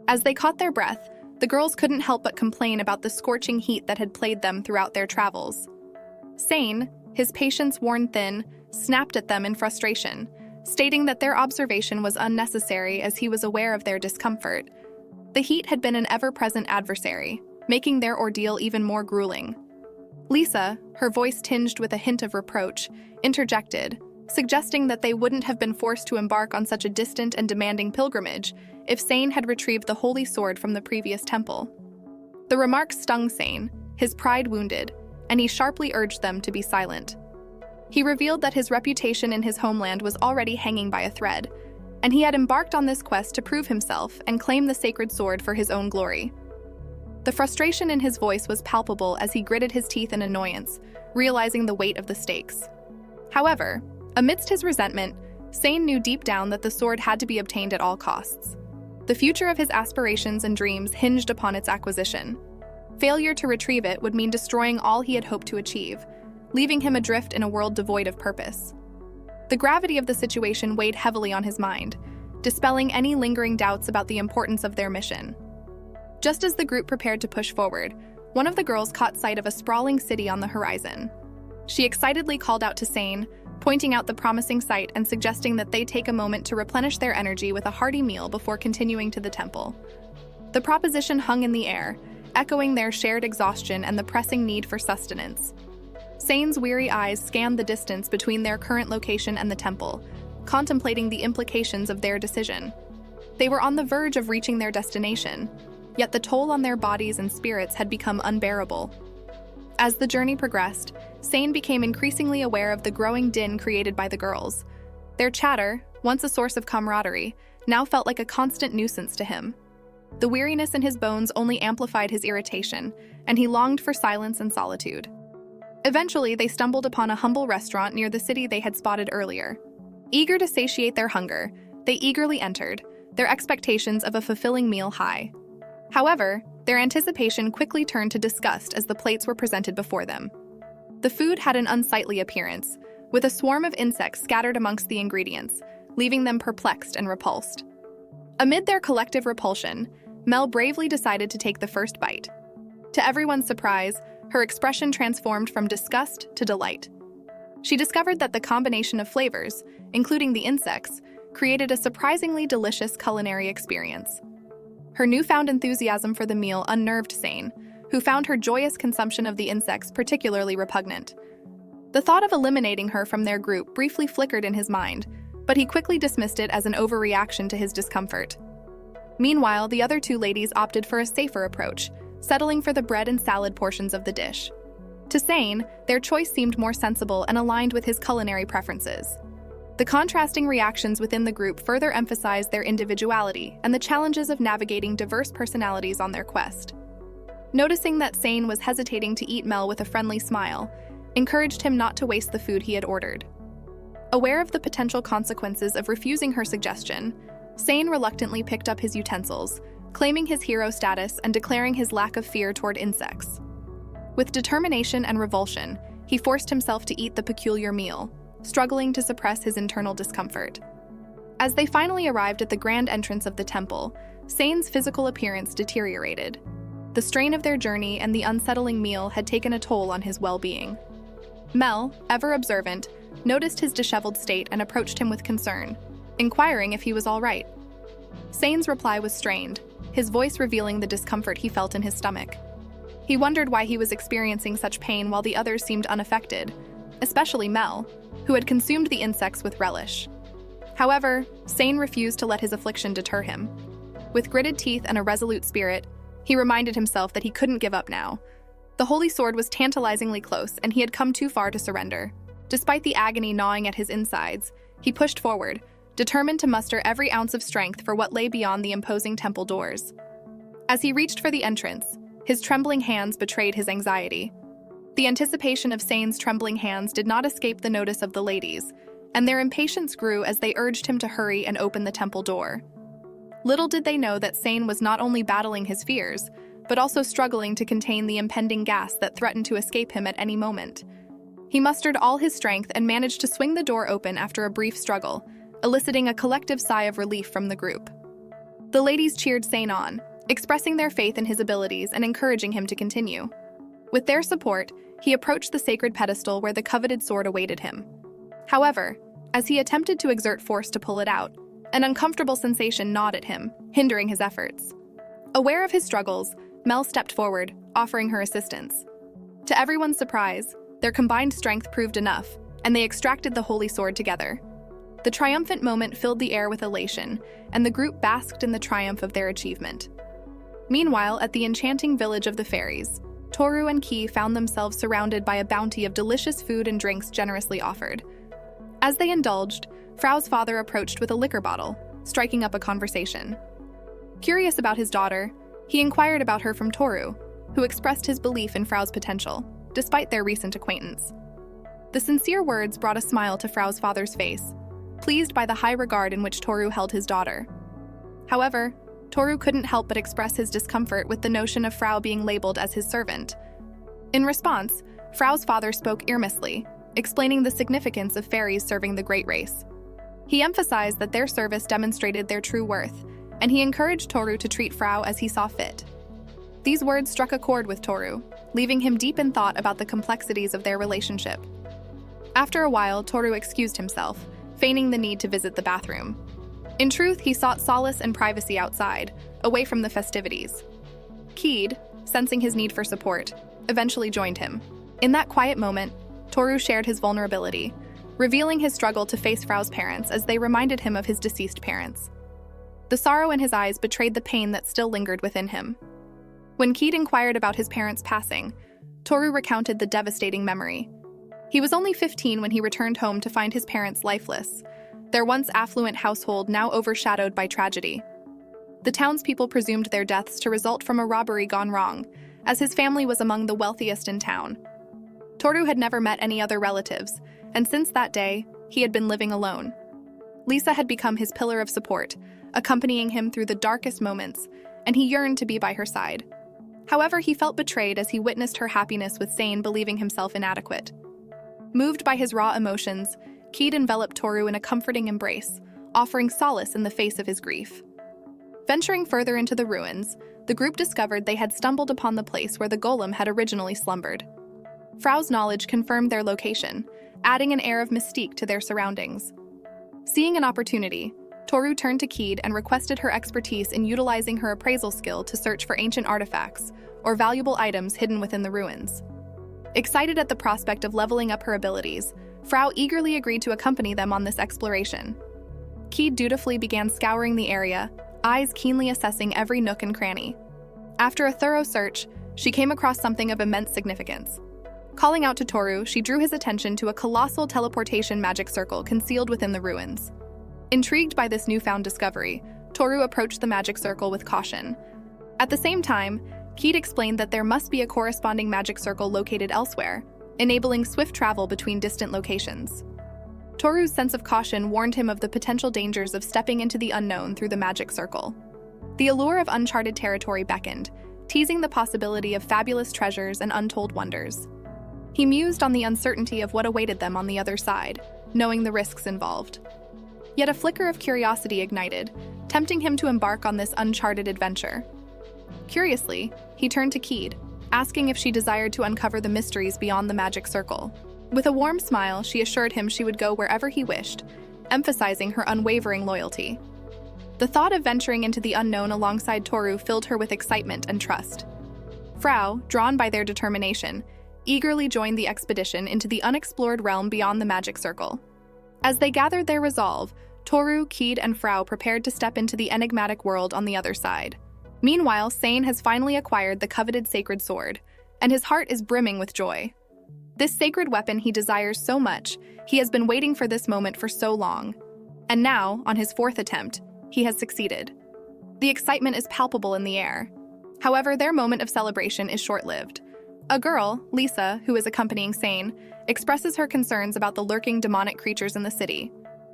As they caught their breath, the girls couldn't help but complain about the scorching heat that had plagued them throughout their travels. Sane, his patience worn thin, snapped at them in frustration, stating that their observation was unnecessary as he was aware of their discomfort. The heat had been an ever-present adversary, making their ordeal even more grueling. Lisa, her voice tinged with a hint of reproach, interjected, suggesting that they wouldn't have been forced to embark on such a distant and demanding pilgrimage if Sane had retrieved the holy sword from the previous temple. The remark stung Sane, his pride wounded, and he sharply urged them to be silent. He revealed that his reputation in his homeland was already hanging by a thread, and he had embarked on this quest to prove himself and claim the sacred sword for his own glory. The frustration in his voice was palpable as he gritted his teeth in annoyance, realizing the weight of the stakes. However, amidst his resentment, Sane knew deep down that the sword had to be obtained at all costs. The future of his aspirations and dreams hinged upon its acquisition. Failure to retrieve it would mean destroying all he had hoped to achieve, leaving him adrift in a world devoid of purpose. The gravity of the situation weighed heavily on his mind, dispelling any lingering doubts about the importance of their mission. Just as the group prepared to push forward, one of the girls caught sight of a sprawling city on the horizon. She excitedly called out to Sane, pointing out the promising sight and suggesting that they take a moment to replenish their energy with a hearty meal before continuing to the temple. The proposition hung in the air, echoing their shared exhaustion and the pressing need for sustenance. Sane's weary eyes scanned the distance between their current location and the temple, contemplating the implications of their decision. They were on the verge of reaching their destination, yet the toll on their bodies and spirits had become unbearable. As the journey progressed, Sane became increasingly aware of the growing din created by the girls. Their chatter, once a source of camaraderie, now felt like a constant nuisance to him. The weariness in his bones only amplified his irritation, and he longed for silence and solitude. Eventually, they stumbled upon a humble restaurant near the city they had spotted earlier. Eager to satiate their hunger, they eagerly entered, their expectations of a fulfilling meal high. However, their anticipation quickly turned to disgust as the plates were presented before them. The food had an unsightly appearance, with a swarm of insects scattered amongst the ingredients, leaving them perplexed and repulsed. Amid their collective repulsion, Mel bravely decided to take the first bite. To everyone's surprise, her expression transformed from disgust to delight. She discovered that the combination of flavors, including the insects, created a surprisingly delicious culinary experience. Her newfound enthusiasm for the meal unnerved Sane, who found her joyous consumption of the insects particularly repugnant. The thought of eliminating her from their group briefly flickered in his mind, but he quickly dismissed it as an overreaction to his discomfort. Meanwhile, the other two ladies opted for a safer approach, settling for the bread and salad portions of the dish. To Sane, their choice seemed more sensible and aligned with his culinary preferences. The contrasting reactions within the group further emphasized their individuality and the challenges of navigating diverse personalities on their quest. Noticing that Sane was hesitating to eat Mel with a friendly smile, encouraged him not to waste the food he had ordered. Aware of the potential consequences of refusing her suggestion, Sane reluctantly picked up his utensils, claiming his hero status and declaring his lack of fear toward insects. With determination and revulsion, he forced himself to eat the peculiar meal, struggling to suppress his internal discomfort. As they finally arrived at the grand entrance of the temple, Sane's physical appearance deteriorated. The strain of their journey and the unsettling meal had taken a toll on his well-being. Mel, ever observant, noticed his disheveled state and approached him with concern, inquiring if he was all right. Sane's reply was strained, his voice revealing the discomfort he felt in his stomach. He wondered why he was experiencing such pain while the others seemed unaffected, especially Mel, who had consumed the insects with relish. However, Sane refused to let his affliction deter him. With gritted teeth and a resolute spirit, he reminded himself that he couldn't give up now. The holy sword was tantalizingly close, and he had come too far to surrender. Despite the agony gnawing at his insides, he pushed forward, determined to muster every ounce of strength for what lay beyond the imposing temple doors. As he reached for the entrance, his trembling hands betrayed his anxiety. The anticipation of Sane's trembling hands did not escape the notice of the ladies, and their impatience grew as they urged him to hurry and open the temple door. Little did they know that Sane was not only battling his fears, but also struggling to contain the impending gas that threatened to escape him at any moment. He mustered all his strength and managed to swing the door open after a brief struggle, eliciting a collective sigh of relief from the group. The ladies cheered Sane on, expressing their faith in his abilities and encouraging him to continue. With their support, he approached the sacred pedestal where the coveted sword awaited him. However, as he attempted to exert force to pull it out, an uncomfortable sensation gnawed at him, hindering his efforts. Aware of his struggles, Mel stepped forward, offering her assistance. To everyone's surprise, their combined strength proved enough, and they extracted the holy sword together. The triumphant moment filled the air with elation, and the group basked in the triumph of their achievement. Meanwhile, at the enchanting village of the fairies, Toru and Ki found themselves surrounded by a bounty of delicious food and drinks generously offered. As they indulged, Frau's father approached with a liquor bottle, striking up a conversation. Curious about his daughter, he inquired about her from Toru, who expressed his belief in Frau's potential, despite their recent acquaintance. The sincere words brought a smile to Frau's father's face, pleased by the high regard in which Toru held his daughter. However, Toru couldn't help but express his discomfort with the notion of Frau being labeled as his servant. In response, Frau's father spoke earnestly, explaining the significance of fairies serving the great race. He emphasized that their service demonstrated their true worth, and he encouraged Toru to treat Frau as he saw fit. These words struck a chord with Toru, leaving him deep in thought about the complexities of their relationship. After a while, Toru excused himself, feigning the need to visit the bathroom. In truth, he sought solace and privacy outside, away from the festivities. Keed, sensing his need for support, eventually joined him. In that quiet moment, Toru shared his vulnerability, revealing his struggle to face Frau's parents as they reminded him of his deceased parents. The sorrow in his eyes betrayed the pain that still lingered within him. When Keed inquired about his parents' passing, Toru recounted the devastating memory. He was only 15 when he returned home to find his parents lifeless, their once affluent household now overshadowed by tragedy. The townspeople presumed their deaths to result from a robbery gone wrong, as his family was among the wealthiest in town. Toru had never met any other relatives, and since that day, he had been living alone. Lisa had become his pillar of support, accompanying him through the darkest moments, and he yearned to be by her side. However, he felt betrayed as he witnessed her happiness with Sane believing himself inadequate. Moved by his raw emotions, Keed enveloped Toru in a comforting embrace, offering solace in the face of his grief. Venturing further into the ruins, the group discovered they had stumbled upon the place where the golem had originally slumbered. Frau's knowledge confirmed their location, adding an air of mystique to their surroundings. Seeing an opportunity, Toru turned to Keed and requested her expertise in utilizing her appraisal skill to search for ancient artifacts or valuable items hidden within the ruins. Excited at the prospect of leveling up her abilities, Frau eagerly agreed to accompany them on this exploration. Keed dutifully began scouring the area, eyes keenly assessing every nook and cranny. After a thorough search, she came across something of immense significance. Calling out to Toru, she drew his attention to a colossal teleportation magic circle concealed within the ruins. Intrigued by this newfound discovery, Toru approached the magic circle with caution. At the same time, Keed explained that there must be a corresponding magic circle located elsewhere, enabling swift travel between distant locations. Toru's sense of caution warned him of the potential dangers of stepping into the unknown through the magic circle. The allure of uncharted territory beckoned, teasing the possibility of fabulous treasures and untold wonders. He mused on the uncertainty of what awaited them on the other side, knowing the risks involved. Yet a flicker of curiosity ignited, tempting him to embark on this uncharted adventure. Curiously, he turned to Keed, asking if she desired to uncover the mysteries beyond the magic circle. With a warm smile, she assured him she would go wherever he wished, emphasizing her unwavering loyalty. The thought of venturing into the unknown alongside Toru filled her with excitement and trust. Frau, drawn by their determination, eagerly joined the expedition into the unexplored realm beyond the magic circle. As they gathered their resolve, Toru, Keed, and Frau prepared to step into the enigmatic world on the other side. Meanwhile, Sane has finally acquired the coveted sacred sword, and his heart is brimming with joy. This sacred weapon he desires so much, he has been waiting for this moment for so long. And now, on his fourth attempt, he has succeeded. The excitement is palpable in the air. However, their moment of celebration is short-lived. A girl, Lisa, who is accompanying Sane, expresses her concerns about the lurking demonic creatures in the city.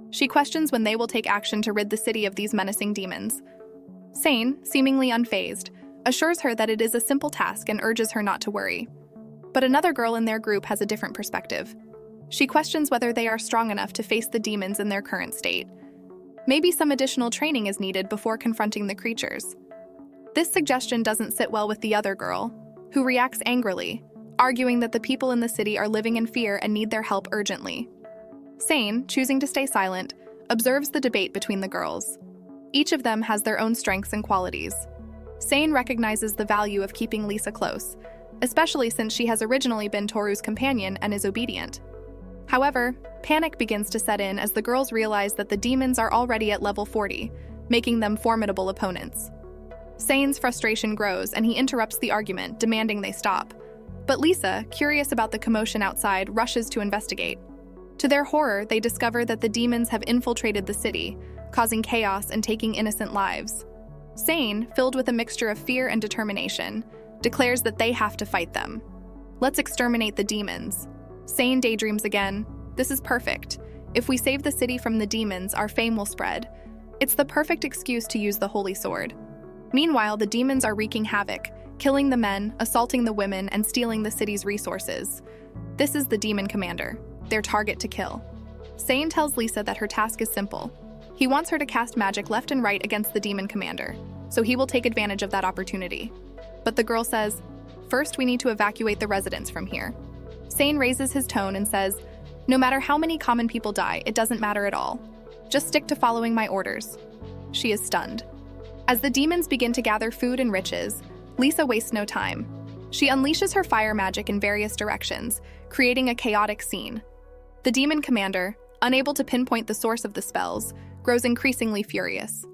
She questions when they will take action to rid the city of these menacing demons. Sane, seemingly unfazed, assures her that it is a simple task and urges her not to worry. But another girl in their group has a different perspective. She questions whether they are strong enough to face the demons in their current state. Maybe some additional training is needed before confronting the creatures. This suggestion doesn't sit well with the other girl, who reacts angrily, arguing that the people in the city are living in fear and need their help urgently. Sane, choosing to stay silent, observes the debate between the girls. Each of them has their own strengths and qualities. Sane recognizes the value of keeping Lisa close, especially since she has originally been Toru's companion and is obedient. However, panic begins to set in as the girls realize that the demons are already at level 40, making them formidable opponents. Sane's frustration grows and he interrupts the argument, demanding they stop. But Lisa, curious about the commotion outside, rushes to investigate. To their horror, they discover that the demons have infiltrated the city, causing chaos and taking innocent lives. Sane, filled with a mixture of fear and determination, declares that they have to fight them. Let's exterminate the demons. Sane daydreams again. This is perfect. If we save the city from the demons, our fame will spread. It's the perfect excuse to use the holy sword. Meanwhile, the demons are wreaking havoc, killing the men, assaulting the women, and stealing the city's resources. This is the demon commander, their target to kill. Sane tells Lisa that her task is simple. He wants her to cast magic left and right against the demon commander, so he will take advantage of that opportunity. But the girl says, "First, we need to evacuate the residents from here." Sane raises his tone and says, "No matter how many common people die, it doesn't matter at all. Just stick to following my orders." She is stunned. As the demons begin to gather food and riches, Lisa wastes no time. She unleashes her fire magic in various directions, creating a chaotic scene. The demon commander, unable to pinpoint the source of the spells, grows increasingly furious.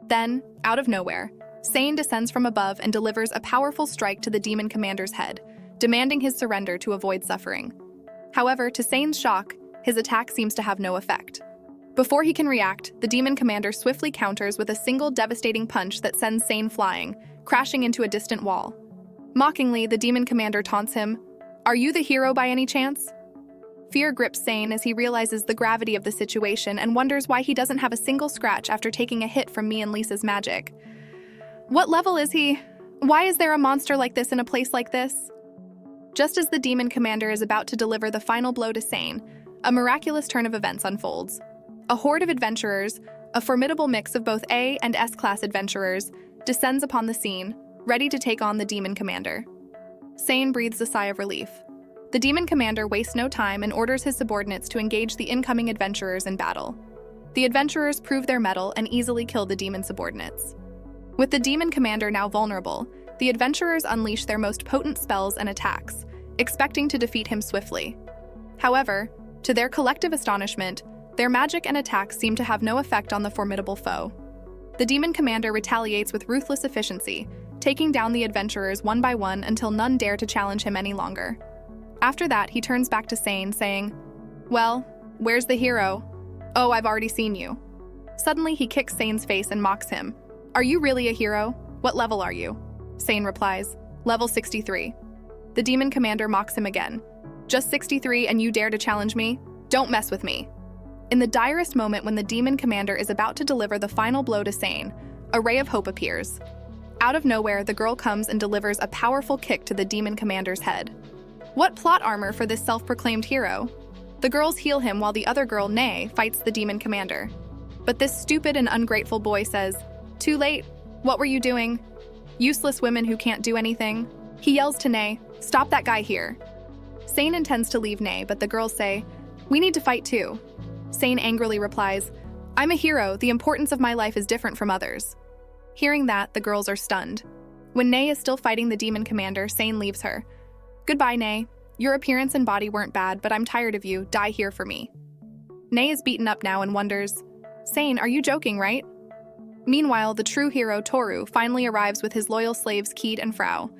Then, out of nowhere, Sane descends from above and delivers a powerful strike to the demon commander's head, demanding his surrender to avoid suffering. However, to Sane's shock, his attack seems to have no effect. Before he can react, the demon commander swiftly counters with a single devastating punch that sends Sane flying, crashing into a distant wall. Mockingly, the demon commander taunts him, "Are you the hero by any chance?" Fear grips Sane as he realizes the gravity of the situation and wonders why he doesn't have a single scratch after taking a hit from me and Lisa's magic. What level is he? Why is there a monster like this in a place like this? Just as the demon commander is about to deliver the final blow to Sane, a miraculous turn of events unfolds. A horde of adventurers, a formidable mix of both A and S-class adventurers, descends upon the scene, ready to take on the demon commander. Sane breathes a sigh of relief. The demon commander wastes no time and orders his subordinates to engage the incoming adventurers in battle. The adventurers prove their mettle and easily kill the demon subordinates. With the demon commander now vulnerable, the adventurers unleash their most potent spells and attacks, expecting to defeat him swiftly. However, to their collective astonishment, their magic and attacks seem to have no effect on the formidable foe. The demon commander retaliates with ruthless efficiency, taking down the adventurers one by one until none dare to challenge him any longer. After that, he turns back to Sane, saying, "Well, where's the hero? Oh, I've already seen you." Suddenly, he kicks Sane's face and mocks him. "Are you really a hero? What level are you?" Sane replies, "Level 63. The demon commander mocks him again. "Just 63 and you dare to challenge me? Don't mess with me." In the direst moment when the demon commander is about to deliver the final blow to Sane, a ray of hope appears. Out of nowhere, the girl comes and delivers a powerful kick to the demon commander's head. What plot armor for this self-proclaimed hero? The girls heal him while the other girl, Nay, fights the demon commander. But this stupid and ungrateful boy says, "Too late. What were you doing? Useless women who can't do anything." He yells to Nay, "Stop that guy here." Sane intends to leave Nay, but the girls say, "We need to fight too." Sane angrily replies, "I'm a hero. The importance of my life is different from others." Hearing that, the girls are stunned. When Nay is still fighting the demon commander, Sane leaves her. "Goodbye, Nay. Your appearance and body weren't bad, but I'm tired of you. Die here for me." Nay is beaten up now and wonders, "Sane, are you joking, right?" Meanwhile, the true hero, Toru, finally arrives with his loyal slaves, Keed and Frau.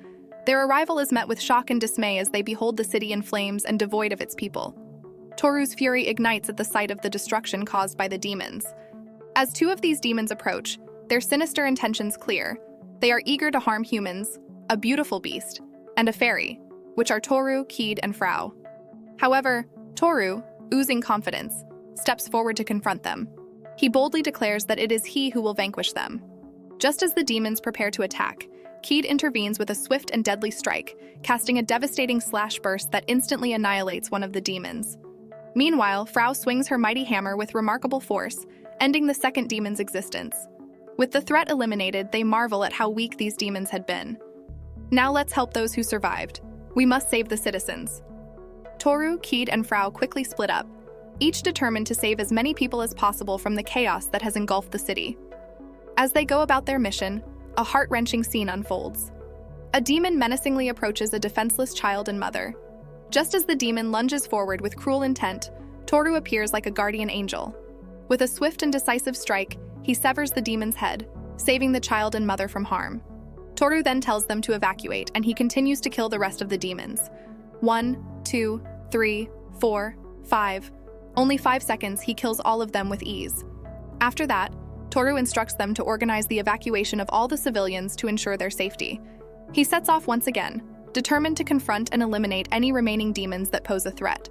Their arrival is met with shock and dismay as they behold the city in flames and devoid of its people. Toru's fury ignites at the sight of the destruction caused by the demons. As two of these demons approach, their sinister intentions clear. They are eager to harm humans, a beautiful beast, and a fairy, which are Toru, Keed, and Frau. However, Toru, oozing confidence, steps forward to confront them. He boldly declares that it is he who will vanquish them. Just as the demons prepare to attack, Keed intervenes with a swift and deadly strike, casting a devastating slash burst that instantly annihilates one of the demons. Meanwhile, Frau swings her mighty hammer with remarkable force, ending the second demon's existence. With the threat eliminated, they marvel at how weak these demons had been. Now let's help those who survived. We must save the citizens. Toru, Keed, and Frau quickly split up, each determined to save as many people as possible from the chaos that has engulfed the city. As they go about their mission, a heart-wrenching scene unfolds. A demon menacingly approaches a defenseless child and mother. Just as the demon lunges forward with cruel intent, Toru appears like a guardian angel. With a swift and decisive strike, he severs the demon's head, saving the child and mother from harm. Toru then tells them to evacuate, and he continues to kill the rest of the demons. 1, 2, 3, 4, 5. Only 5 seconds, he kills all of them with ease. After that, Toru instructs them to organize the evacuation of all the civilians to ensure their safety. He sets off once again, determined to confront and eliminate any remaining demons that pose a threat.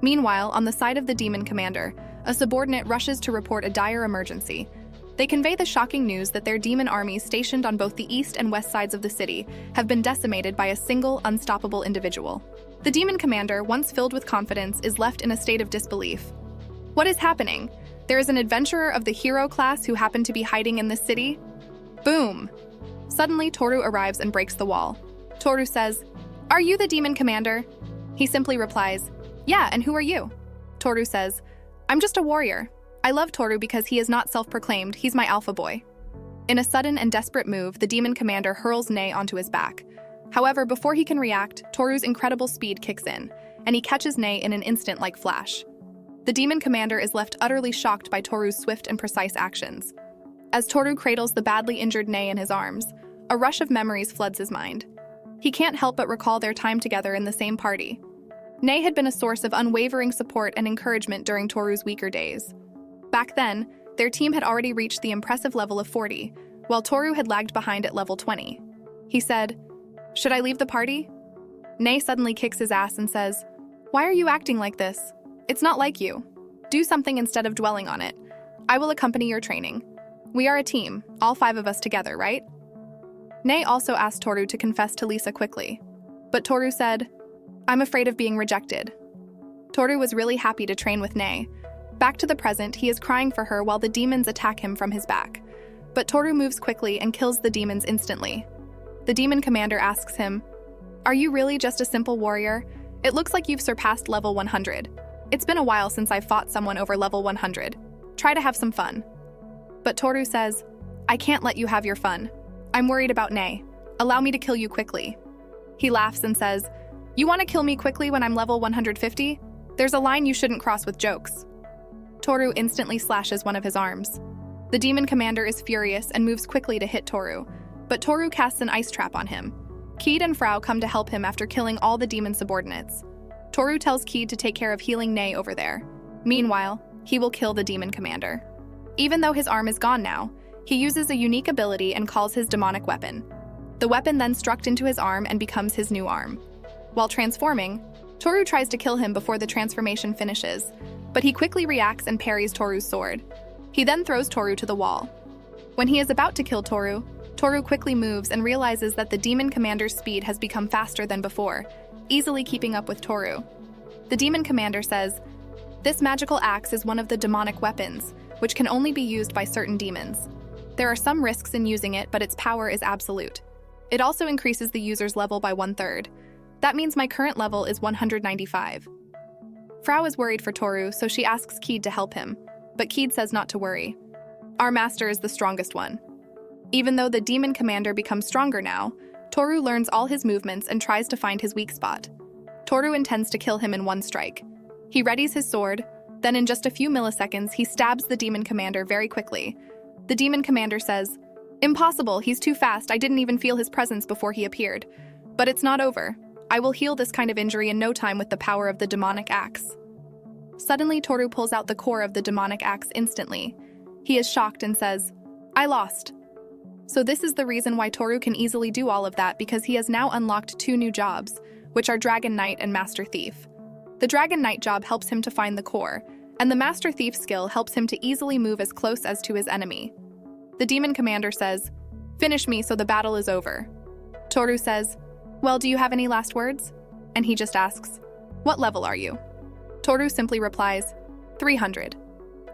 Meanwhile, on the side of the demon commander, a subordinate rushes to report a dire emergency. They convey the shocking news that their demon armies stationed on both the east and west sides of the city have been decimated by a single, unstoppable individual. The demon commander, once filled with confidence, is left in a state of disbelief. What is happening? There is an adventurer of the hero class who happened to be hiding in this city? Boom! Suddenly, Toru arrives and breaks the wall. Toru says, "Are you the demon commander?" He simply replies, "Yeah, and who are you?" Toru says, "I'm just a warrior. I love Toru because he is not self-proclaimed, he's my alpha boy." In a sudden and desperate move, the demon commander hurls Nei onto his back. However, before he can react, Toru's incredible speed kicks in, and he catches Nei in an instant like flash. The demon commander is left utterly shocked by Toru's swift and precise actions. As Toru cradles the badly injured Nei in his arms, a rush of memories floods his mind. He can't help but recall their time together in the same party. Nei had been a source of unwavering support and encouragement during Toru's weaker days. Back then, their team had already reached the impressive level of 40, while Toru had lagged behind at level 20. He said, "Should I leave the party?" Nei suddenly kicks his ass and says, "Why are you acting like this? It's not like you. Do something instead of dwelling on it. I will accompany your training. We are a team, all 5 of us together, right?" Nei also asked Toru to confess to Lisa quickly. But Toru said, "I'm afraid of being rejected." Toru was really happy to train with Nei. Back to the present, he is crying for her while the demons attack him from his back. But Toru moves quickly and kills the demons instantly. The demon commander asks him, "Are you really just a simple warrior? It looks like you've surpassed level 100. It's been a while since I've fought someone over level 100. Try to have some fun." But Toru says, "I can't let you have your fun. I'm worried about Nei. Allow me to kill you quickly." He laughs and says, "You want to kill me quickly when I'm level 150? There's a line you shouldn't cross with jokes." Toru instantly slashes one of his arms. The demon commander is furious and moves quickly to hit Toru, but Toru casts an ice trap on him. Keed and Frau come to help him after killing all the demon subordinates. Toru tells Keed to take care of healing Nei over there. Meanwhile, he will kill the demon commander. Even though his arm is gone now, he uses a unique ability and calls his demonic weapon. The weapon then struck into his arm and becomes his new arm. While transforming, Toru tries to kill him before the transformation finishes, but he quickly reacts and parries Toru's sword. He then throws Toru to the wall. When he is about to kill Toru, Toru quickly moves and realizes that the demon commander's speed has become faster than before, easily keeping up with Toru. The demon commander says, "This magical axe is one of the demonic weapons, which can only be used by certain demons. There are some risks in using it, but its power is absolute. It also increases the user's level by 1/3. That means my current level is 195. Frau is worried for Toru, so she asks Keed to help him, but Keed says not to worry. Our master is the strongest one. Even though the demon commander becomes stronger now, Toru learns all his movements and tries to find his weak spot. Toru intends to kill him in one strike. He readies his sword, then in just a few milliseconds, he stabs the demon commander very quickly. The demon commander says, "Impossible, he's too fast, I didn't even feel his presence before he appeared. But it's not over. I will heal this kind of injury in no time with the power of the demonic axe." Suddenly, Toru pulls out the core of the demonic axe instantly. He is shocked and says, "I lost." So this is the reason why Toru can easily do all of that, because he has now unlocked 2 new jobs, which are Dragon Knight and Master Thief. The Dragon Knight job helps him to find the core, and the Master Thief skill helps him to easily move as close as to his enemy. The demon commander says, "Finish me so the battle is over." Toru says, "Well, do you have any last words?" And he just asks, "What level are you?" Toru simply replies, 300.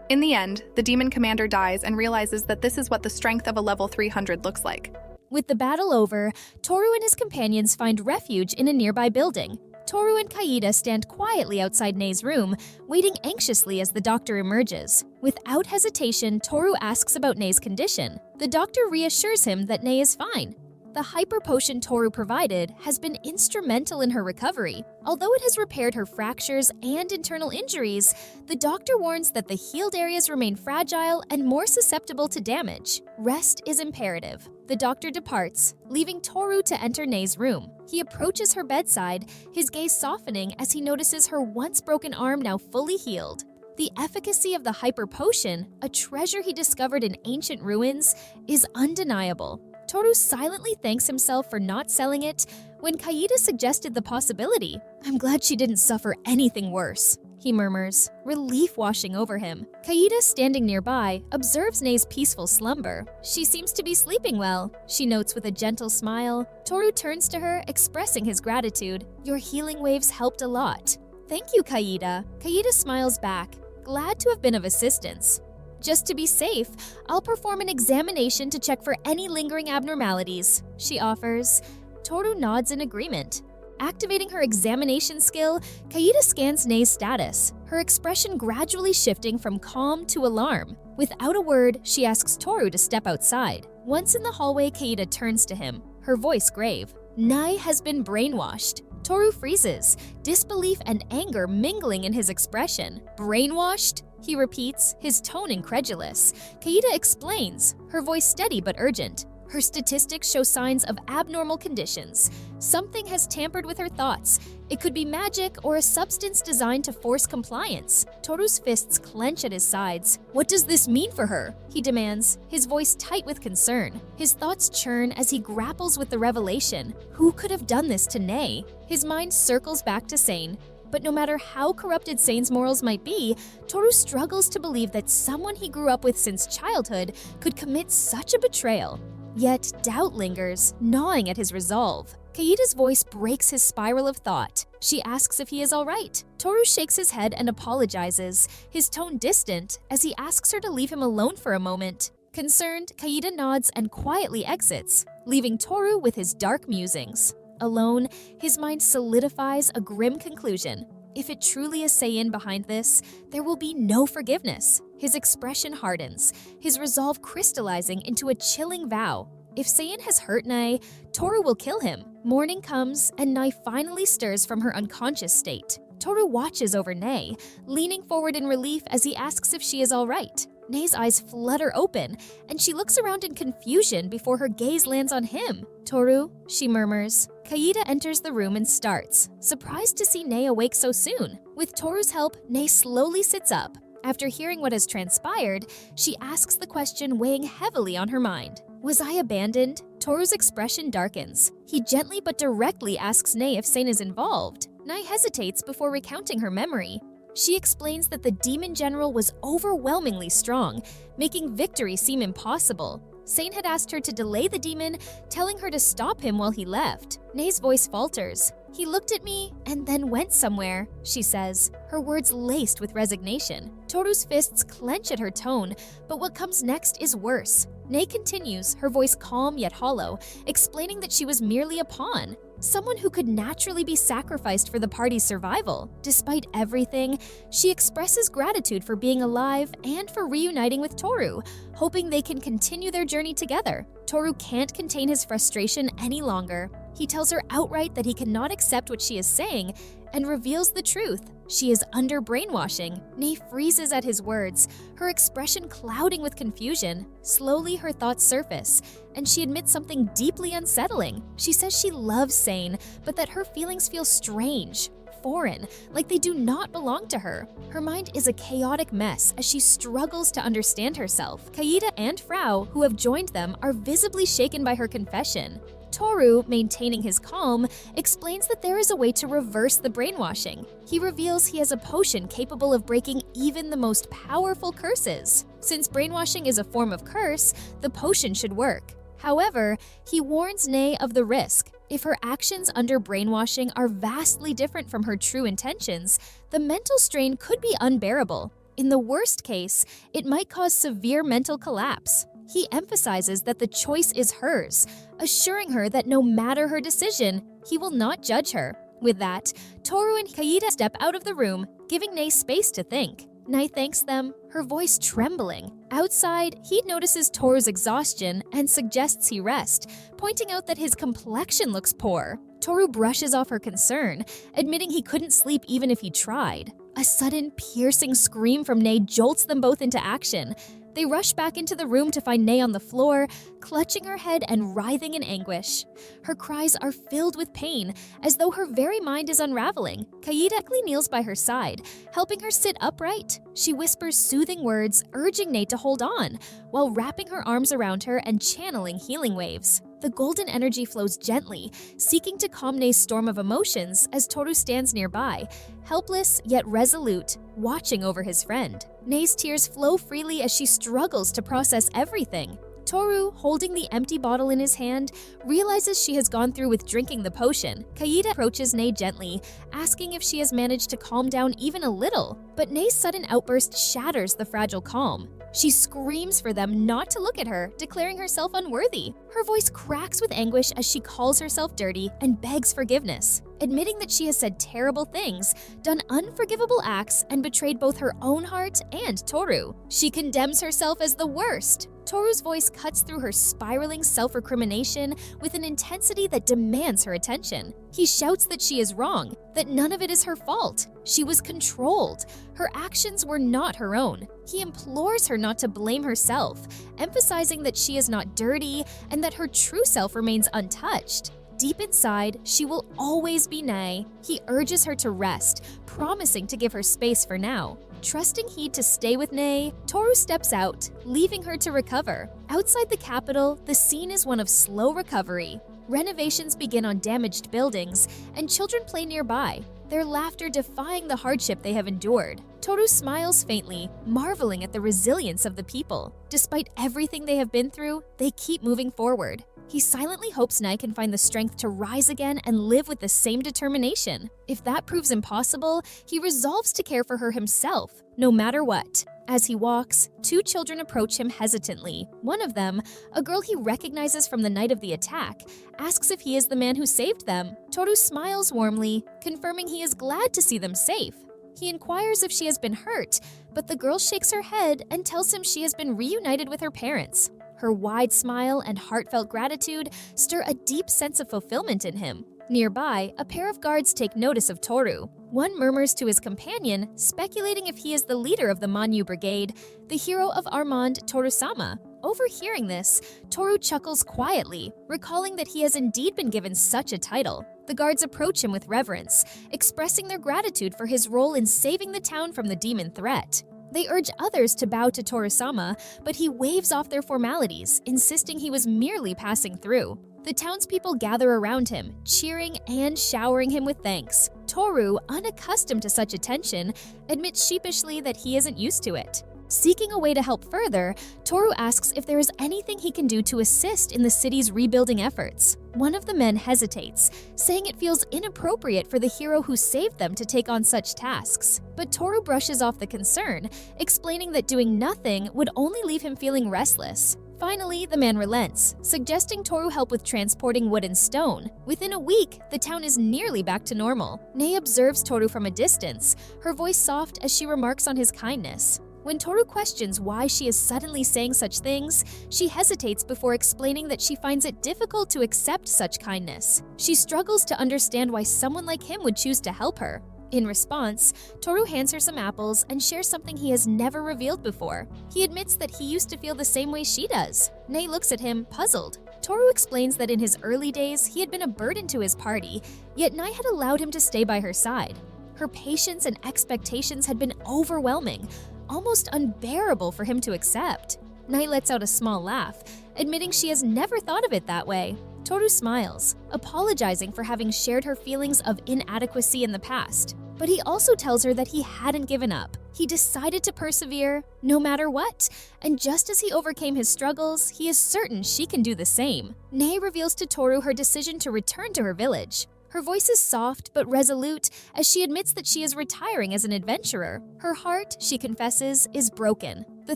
In the end, the demon commander dies and realizes that this is what the strength of a level 300 looks like. With the battle over, Toru and his companions find refuge in a nearby building. Toru and Kaida stand quietly outside Nei's room, waiting anxiously as the doctor emerges. Without hesitation, Toru asks about Nei's condition. The doctor reassures him that Nei is fine. The hyper potion Toru provided has been instrumental in her recovery. Although it has repaired her fractures and internal injuries, the doctor warns that the healed areas remain fragile and more susceptible to damage. Rest is imperative. The doctor departs, leaving Toru to enter Nei's room. He approaches her bedside, his gaze softening as he notices her once broken arm now fully healed. The efficacy of the hyper potion, a treasure he discovered in ancient ruins, is undeniable. Toru silently thanks himself for not selling it when Kaida suggested the possibility. "I'm glad she didn't suffer anything worse," he murmurs, relief washing over him. Kaida, standing nearby, observes Nei's peaceful slumber. She seems to be sleeping well, she notes with a gentle smile. Toru turns to her, expressing his gratitude. "Your healing waves helped a lot." "Thank you, Kaida." Kaida smiles back, glad to have been of assistance. "Just to be safe, I'll perform an examination to check for any lingering abnormalities," she offers. Toru nods in agreement. Activating her examination skill, Kaida scans Nei's status, her expression gradually shifting from calm to alarm. Without a word, she asks Toru to step outside. Once in the hallway, Kaida turns to him, her voice grave. "Nei has been brainwashed." Toru freezes, disbelief and anger mingling in his expression. "Brainwashed?" he repeats, his tone incredulous. Kaida explains, her voice steady but urgent. Her statistics show signs of abnormal conditions. Something has tampered with her thoughts. It could be magic or a substance designed to force compliance. Toru's fists clench at his sides. "What does this mean for her?" he demands, his voice tight with concern. His thoughts churn as he grapples with the revelation. Who could have done this to Nei? His mind circles back to Sane. But no matter how corrupted Sane's morals might be, Toru struggles to believe that someone he grew up with since childhood could commit such a betrayal. Yet doubt lingers, gnawing at his resolve. Kaida's voice breaks his spiral of thought. She asks if he is all right. Toru shakes his head and apologizes, his tone distant as he asks her to leave him alone for a moment. Concerned, Kaida nods and quietly exits, leaving Toru with his dark musings. Alone, his mind solidifies a grim conclusion. If it truly is Seiin behind this, there will be no forgiveness. His expression hardens, his resolve crystallizing into a chilling vow. If Seiin has hurt Nei, Toru will kill him. Morning comes, and Nei finally stirs from her unconscious state. Toru watches over Nei, leaning forward in relief as he asks if she is all right. Nei's eyes flutter open, and she looks around in confusion before her gaze lands on him. "Toru," she murmurs. Kaida enters the room and starts, surprised to see Nei awake so soon. With Toru's help, Nei slowly sits up. After hearing what has transpired, she asks the question weighing heavily on her mind. "Was I abandoned?" Toru's expression darkens. He gently but directly asks Nei if Sane is involved. Nei hesitates before recounting her memory. She explains that the demon general was overwhelmingly strong, making victory seem impossible. Sane had asked her to delay the demon, telling her to stop him while he left. Nei's voice falters. "He looked at me and then went somewhere," she says, her words laced with resignation. Toru's fists clench at her tone, but what comes next is worse. Nei continues, her voice calm yet hollow, explaining that she was merely a pawn, someone who could naturally be sacrificed for the party's survival. Despite everything, she expresses gratitude for being alive and for reuniting with Toru, hoping they can continue their journey together. Toru can't contain his frustration any longer. He tells her outright that he cannot accept what she is saying and reveals the truth. She is under brainwashing. Nei freezes at his words, her expression clouding with confusion. Slowly, her thoughts surface, and she admits something deeply unsettling. She says she loves Sane, but that her feelings feel strange, foreign, like they do not belong to her. Her mind is a chaotic mess as she struggles to understand herself. Kaida and Frau, who have joined them, are visibly shaken by her confession. Toru, maintaining his calm, explains that there is a way to reverse the brainwashing. He reveals he has a potion capable of breaking even the most powerful curses. Since brainwashing is a form of curse, the potion should work. However, he warns Nei of the risk. If her actions under brainwashing are vastly different from her true intentions, the mental strain could be unbearable. In the worst case, it might cause severe mental collapse. He emphasizes that the choice is hers, assuring her that no matter her decision, he will not judge her. With that, Toru and Kaida step out of the room, giving Nei space to think. Nei thanks them, her voice trembling. Outside, he notices Toru's exhaustion and suggests he rest, pointing out that his complexion looks poor. Toru brushes off her concern, admitting he couldn't sleep even if he tried. A sudden, piercing scream from Nei jolts them both into action. They rush back into the room to find Nei on the floor, clutching her head and writhing in anguish. Her cries are filled with pain, as though her very mind is unraveling. Kaida quickly kneels by her side, helping her sit upright. She whispers soothing words, urging Nei to hold on, while wrapping her arms around her and channeling healing waves. The golden energy flows gently, seeking to calm Nei's storm of emotions as Toru stands nearby, helpless yet resolute, watching over his friend. Nei's tears flow freely as she struggles to process everything. Toru, holding the empty bottle in his hand, realizes she has gone through with drinking the potion. Kaida approaches Nei gently, asking if she has managed to calm down even a little, but Nei's sudden outburst shatters the fragile calm. She screams for them not to look at her, declaring herself unworthy. Her voice cracks with anguish as she calls herself dirty and begs forgiveness, admitting that she has said terrible things, done unforgivable acts, and betrayed both her own heart and Toru. She condemns herself as the worst. Toru's voice cuts through her spiraling self-recrimination with an intensity that demands her attention. He shouts that she is wrong, that none of it is her fault. She was controlled. Her actions were not her own. He implores her not to blame herself, emphasizing that she is not dirty and that her true self remains untouched. Deep inside, she will always be Nei. He urges her to rest, promising to give her space for now. Trusting he'd to stay with Nei, Toru steps out, leaving her to recover. Outside the capital, the scene is one of slow recovery. Renovations begin on damaged buildings, and children play nearby, their laughter defying the hardship they have endured. Toru smiles faintly, marveling at the resilience of the people. Despite everything they have been through, they keep moving forward. He silently hopes Nei can find the strength to rise again and live with the same determination. If that proves impossible, he resolves to care for her himself, no matter what. As he walks, two children approach him hesitantly. One of them, a girl he recognizes from the night of the attack, asks if he is the man who saved them. Toru smiles warmly, confirming he is glad to see them safe. He inquires if she has been hurt, but the girl shakes her head and tells him she has been reunited with her parents. Her wide smile and heartfelt gratitude stir a deep sense of fulfillment in him. Nearby, a pair of guards take notice of Toru. One murmurs to his companion, speculating if he is the leader of the Manhwa Brigade, the hero of Armand Toru-sama. Overhearing this, Toru chuckles quietly, recalling that he has indeed been given such a title. The guards approach him with reverence, expressing their gratitude for his role in saving the town from the demon threat. They urge others to bow to Toru-sama, but he waves off their formalities, insisting he was merely passing through. The townspeople gather around him, cheering and showering him with thanks. Toru, unaccustomed to such attention, admits sheepishly that he isn't used to it. Seeking a way to help further, Toru asks if there is anything he can do to assist in the city's rebuilding efforts. One of the men hesitates, saying it feels inappropriate for the hero who saved them to take on such tasks. But Toru brushes off the concern, explaining that doing nothing would only leave him feeling restless. Finally, the man relents, suggesting Toru help with transporting wood and stone. Within a week, the town is nearly back to normal. Nei observes Toru from a distance, her voice soft as she remarks on his kindness. When Toru questions why she is suddenly saying such things, she hesitates before explaining that she finds it difficult to accept such kindness. She struggles to understand why someone like him would choose to help her. In response, Toru hands her some apples and shares something he has never revealed before. He admits that he used to feel the same way she does. Nei looks at him, puzzled. Toru explains that in his early days, he had been a burden to his party, yet Nei had allowed him to stay by her side. Her patience and expectations had been overwhelming, almost unbearable for him to accept. Nei lets out a small laugh, admitting she has never thought of it that way. Toru smiles, apologizing for having shared her feelings of inadequacy in the past. But he also tells her that he hadn't given up. He decided to persevere, no matter what, and just as he overcame his struggles, he is certain she can do the same. Nei reveals to Toru her decision to return to her village. Her voice is soft but resolute as she admits that she is retiring as an adventurer. Her heart, she confesses, is broken. The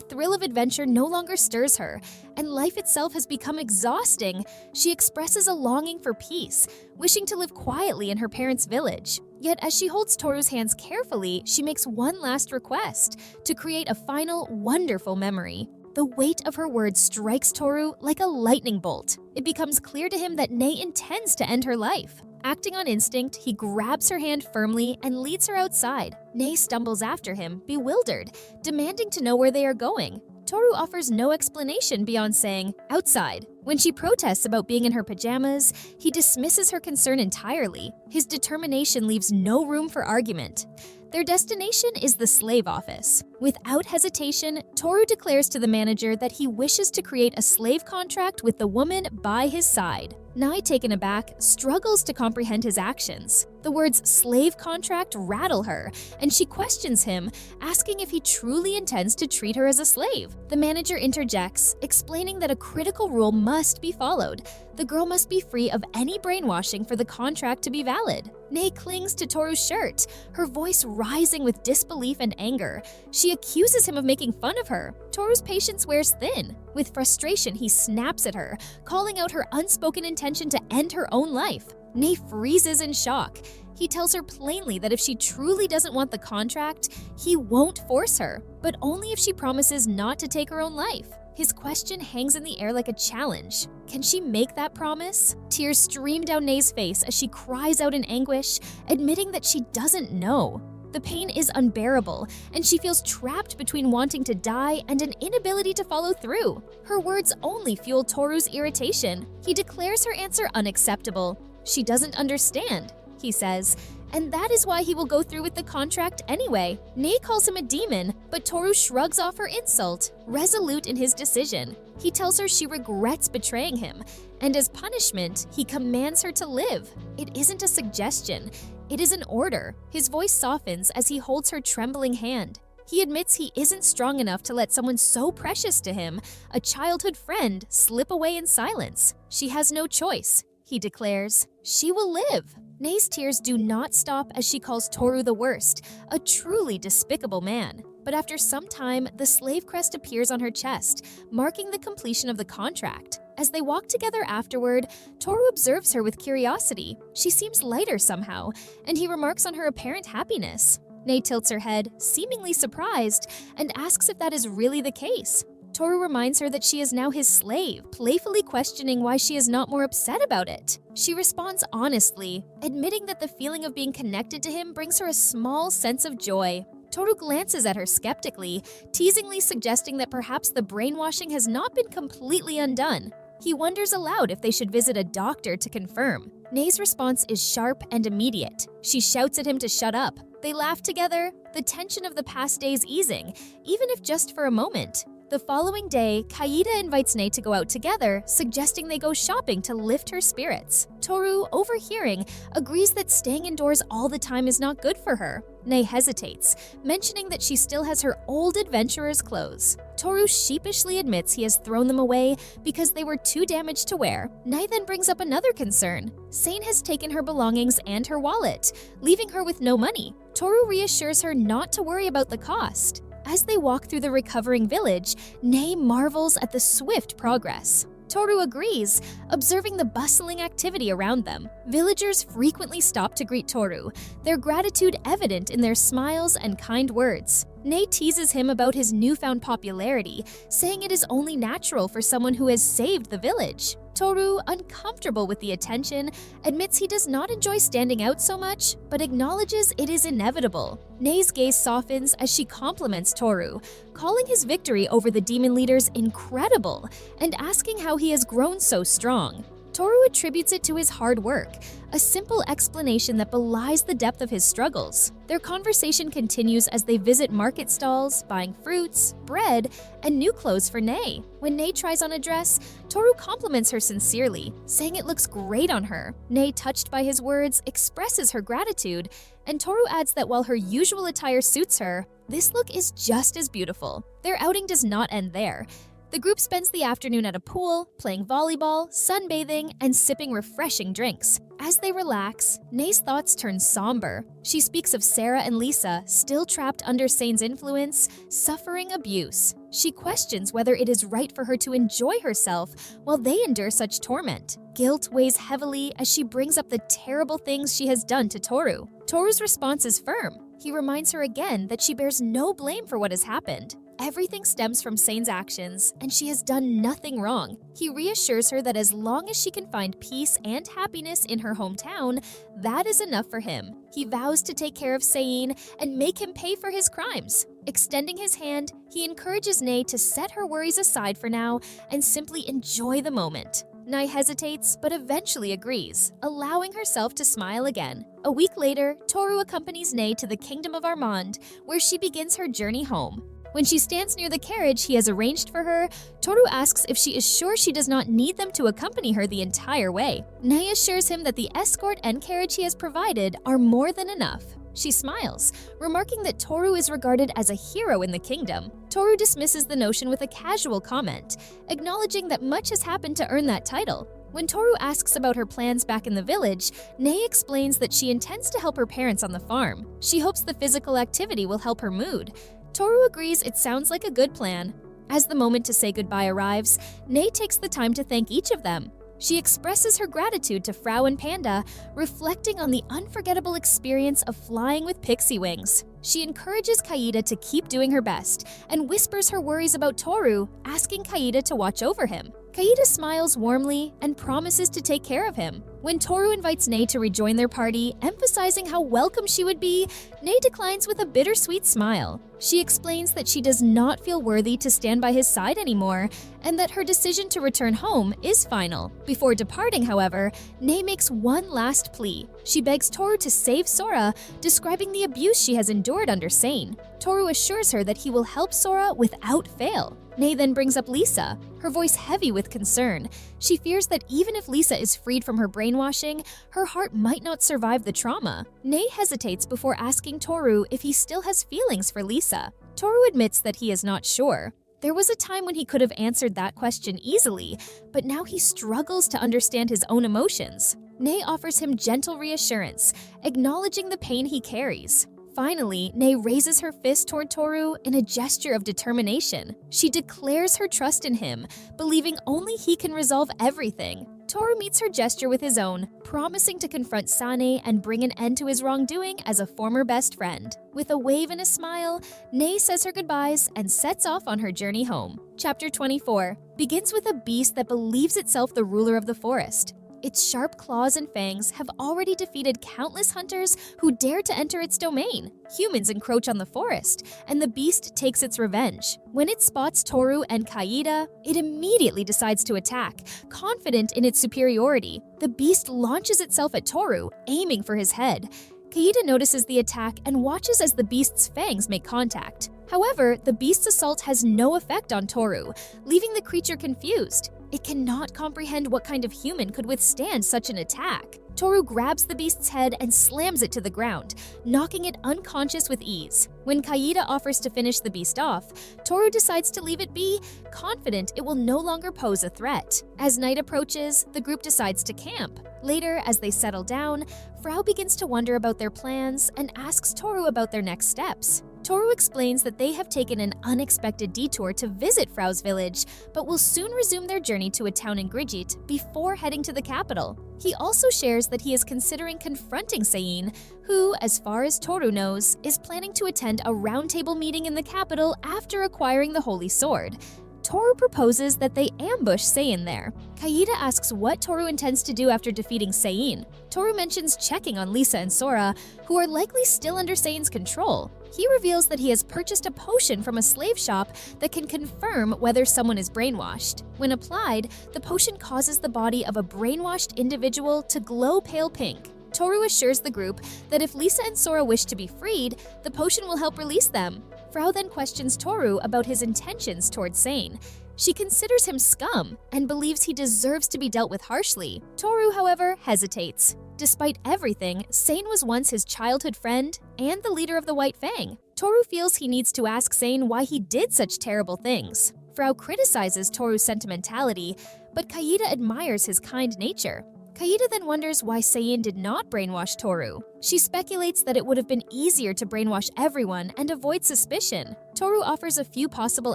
thrill of adventure no longer stirs her, and life itself has become exhausting. She expresses a longing for peace, wishing to live quietly in her parents' village. Yet as she holds Toru's hands carefully, she makes one last request: to create a final, wonderful memory. The weight of her words strikes Toru like a lightning bolt. It becomes clear to him that Nei intends to end her life. Acting on instinct, he grabs her hand firmly and leads her outside. Nei stumbles after him, bewildered, demanding to know where they are going. Toru offers no explanation beyond saying, "outside." When she protests about being in her pajamas, he dismisses her concern entirely. His determination leaves no room for argument. Their destination is the slave office. Without hesitation, Toru declares to the manager that he wishes to create a slave contract with the woman by his side. Nei, taken aback, struggles to comprehend his actions. The words slave contract rattle her, and she questions him, asking if he truly intends to treat her as a slave. The manager interjects, explaining that a critical rule must be followed. The girl must be free of any brainwashing for the contract to be valid. Nei clings to Toru's shirt, her voice rising with disbelief and anger. She accuses him of making fun of her. Toru's patience wears thin. With frustration, he snaps at her, calling out her unspoken intention to end her own life. Nei freezes in shock. He tells her plainly that if she truly doesn't want the contract, he won't force her, but only if she promises not to take her own life. His question hangs in the air like a challenge. Can she make that promise? Tears stream down Nei's face as she cries out in anguish, admitting that she doesn't know. The pain is unbearable, and she feels trapped between wanting to die and an inability to follow through. Her words only fuel Toru's irritation. He declares her answer unacceptable. She doesn't understand, he says, and that is why he will go through with the contract anyway. Nei calls him a demon, but Toru shrugs off her insult, resolute in his decision. He tells her she regrets betraying him, and as punishment, he commands her to live. It isn't a suggestion, it is an order. His voice softens as he holds her trembling hand. He admits he isn't strong enough to let someone so precious to him, a childhood friend, slip away in silence. She has no choice, he declares. She will live. Nei's tears do not stop as she calls Toru the worst, a truly despicable man. But after some time, the slave crest appears on her chest, marking the completion of the contract. As they walk together afterward, Toru observes her with curiosity. She seems lighter somehow, and he remarks on her apparent happiness. Nei tilts her head, seemingly surprised, and asks if that is really the case. Toru reminds her that she is now his slave, playfully questioning why she is not more upset about it. She responds honestly, admitting that the feeling of being connected to him brings her a small sense of joy. Toru glances at her skeptically, teasingly suggesting that perhaps the brainwashing has not been completely undone. He wonders aloud if they should visit a doctor to confirm. Nei's response is sharp and immediate. She shouts at him to shut up. They laugh together, the tension of the past days easing, even if just for a moment. The following day, Kaida invites Nei to go out together, suggesting they go shopping to lift her spirits. Toru, overhearing, agrees that staying indoors all the time is not good for her. Nei hesitates, mentioning that she still has her old adventurer's clothes. Toru sheepishly admits he has thrown them away because they were too damaged to wear. Nei then brings up another concern. Sane has taken her belongings and her wallet, leaving her with no money. Toru reassures her not to worry about the cost. As they walk through the recovering village, Nei marvels at the swift progress. Toru agrees, observing the bustling activity around them. Villagers frequently stop to greet Toru, their gratitude evident in their smiles and kind words. Nei teases him about his newfound popularity, saying it is only natural for someone who has saved the village. Toru, uncomfortable with the attention, admits he does not enjoy standing out so much, but acknowledges it is inevitable. Nei's gaze softens as she compliments Toru, calling his victory over the demon leaders incredible and asking how he has grown so strong. Toru attributes it to his hard work, a simple explanation that belies the depth of his struggles. Their conversation continues as they visit market stalls, buying fruits, bread, and new clothes for Nei. When Nei tries on a dress, Toru compliments her sincerely, saying it looks great on her. Nei, touched by his words, expresses her gratitude, and Toru adds that while her usual attire suits her, this look is just as beautiful. Their outing does not end there. The group spends the afternoon at a pool, playing volleyball, sunbathing, and sipping refreshing drinks. As they relax, Nei's thoughts turn somber. She speaks of Sarah and Lisa, still trapped under Sane's influence, suffering abuse. She questions whether it is right for her to enjoy herself while they endure such torment. Guilt weighs heavily as she brings up the terrible things she has done to Toru. Toru's response is firm. He reminds her again that she bears no blame for what has happened. Everything stems from Sane's actions, and she has done nothing wrong. He reassures her that as long as she can find peace and happiness in her hometown, that is enough for him. He vows to take care of Sane and make him pay for his crimes. Extending his hand, he encourages Nei to set her worries aside for now and simply enjoy the moment. Nei hesitates, but eventually agrees, allowing herself to smile again. A week later, Toru accompanies Nei to the Kingdom of Armand, where she begins her journey home. When she stands near the carriage he has arranged for her, Toru asks if she is sure she does not need them to accompany her the entire way. Nei assures him that the escort and carriage he has provided are more than enough. She smiles, remarking that Toru is regarded as a hero in the kingdom. Toru dismisses the notion with a casual comment, acknowledging that much has happened to earn that title. When Toru asks about her plans back in the village, Nei explains that she intends to help her parents on the farm. She hopes the physical activity will help her mood. Toru agrees it sounds like a good plan. As the moment to say goodbye arrives, Nei takes the time to thank each of them. She expresses her gratitude to Frau and Panda, reflecting on the unforgettable experience of flying with pixie wings. She encourages Kaida to keep doing her best and whispers her worries about Toru, asking Kaida to watch over him. Kaida smiles warmly and promises to take care of him. When Toru invites Nei to rejoin their party, emphasizing how welcome she would be, Nei declines with a bittersweet smile. She explains that she does not feel worthy to stand by his side anymore, and that her decision to return home is final. Before departing, however, Nei makes one last plea. She begs Toru to save Sora, describing the abuse she has endured under Sane. Toru assures her that he will help Sora without fail. Nei then brings up Lisa, her voice heavy with concern. She fears that even if Lisa is freed from her brainwashing, her heart might not survive the trauma. Nei hesitates before asking Toru if he still has feelings for Lisa. Toru admits that he is not sure. There was a time when he could have answered that question easily, but now he struggles to understand his own emotions. Nei offers him gentle reassurance, acknowledging the pain he carries. Finally, Nei raises her fist toward Toru in a gesture of determination. She declares her trust in him, believing only he can resolve everything. Toru meets her gesture with his own, promising to confront Sane and bring an end to his wrongdoing as a former best friend. With a wave and a smile, Nei says her goodbyes and sets off on her journey home. Chapter 24 begins with a beast that believes itself the ruler of the forest. Its sharp claws and fangs have already defeated countless hunters who dare to enter its domain. Humans encroach on the forest, and the beast takes its revenge. When it spots Toru and Kaida, it immediately decides to attack, confident in its superiority. The beast launches itself at Toru, aiming for his head. Kaida notices the attack and watches as the beast's fangs make contact. However, the beast's assault has no effect on Toru, leaving the creature confused. It cannot comprehend what kind of human could withstand such an attack. Toru grabs the beast's head and slams it to the ground, knocking it unconscious with ease. When Kaida offers to finish the beast off, Toru decides to leave it be, confident it will no longer pose a threat. As night approaches, the group decides to camp. Later, as they settle down, Sl4vэ begins to wonder about their plans and asks Toru about their next steps. Toru explains that they have taken an unexpected detour to visit Sl4vэ's village, but will soon resume their journey to a town in Grigit before heading to the capital. He also shares that he is considering confronting Sein, who, as far as Toru knows, is planning to attend a roundtable meeting in the capital after acquiring the Holy Sword. Toru proposes that they ambush Sein there. Kaida asks what Toru intends to do after defeating Sein. Toru mentions checking on Lisa and Sora, who are likely still under Sein's control. He reveals that he has purchased a potion from a slave shop that can confirm whether someone is brainwashed. When applied, the potion causes the body of a brainwashed individual to glow pale pink. Toru assures the group that if Lisa and Sora wish to be freed, the potion will help release them. Sl4vэ then questions Toru about his intentions towards Sein. She considers him scum and believes he deserves to be dealt with harshly. Toru, however, hesitates. Despite everything, Sein was once his childhood friend and the leader of the White Fang. Toru feels he needs to ask Sein why he did such terrible things. Sl4vэ criticizes Toru's sentimentality, but Kaida admires his kind nature. Kaida then wonders why Sein did not brainwash Toru. She speculates that it would have been easier to brainwash everyone and avoid suspicion. Toru offers a few possible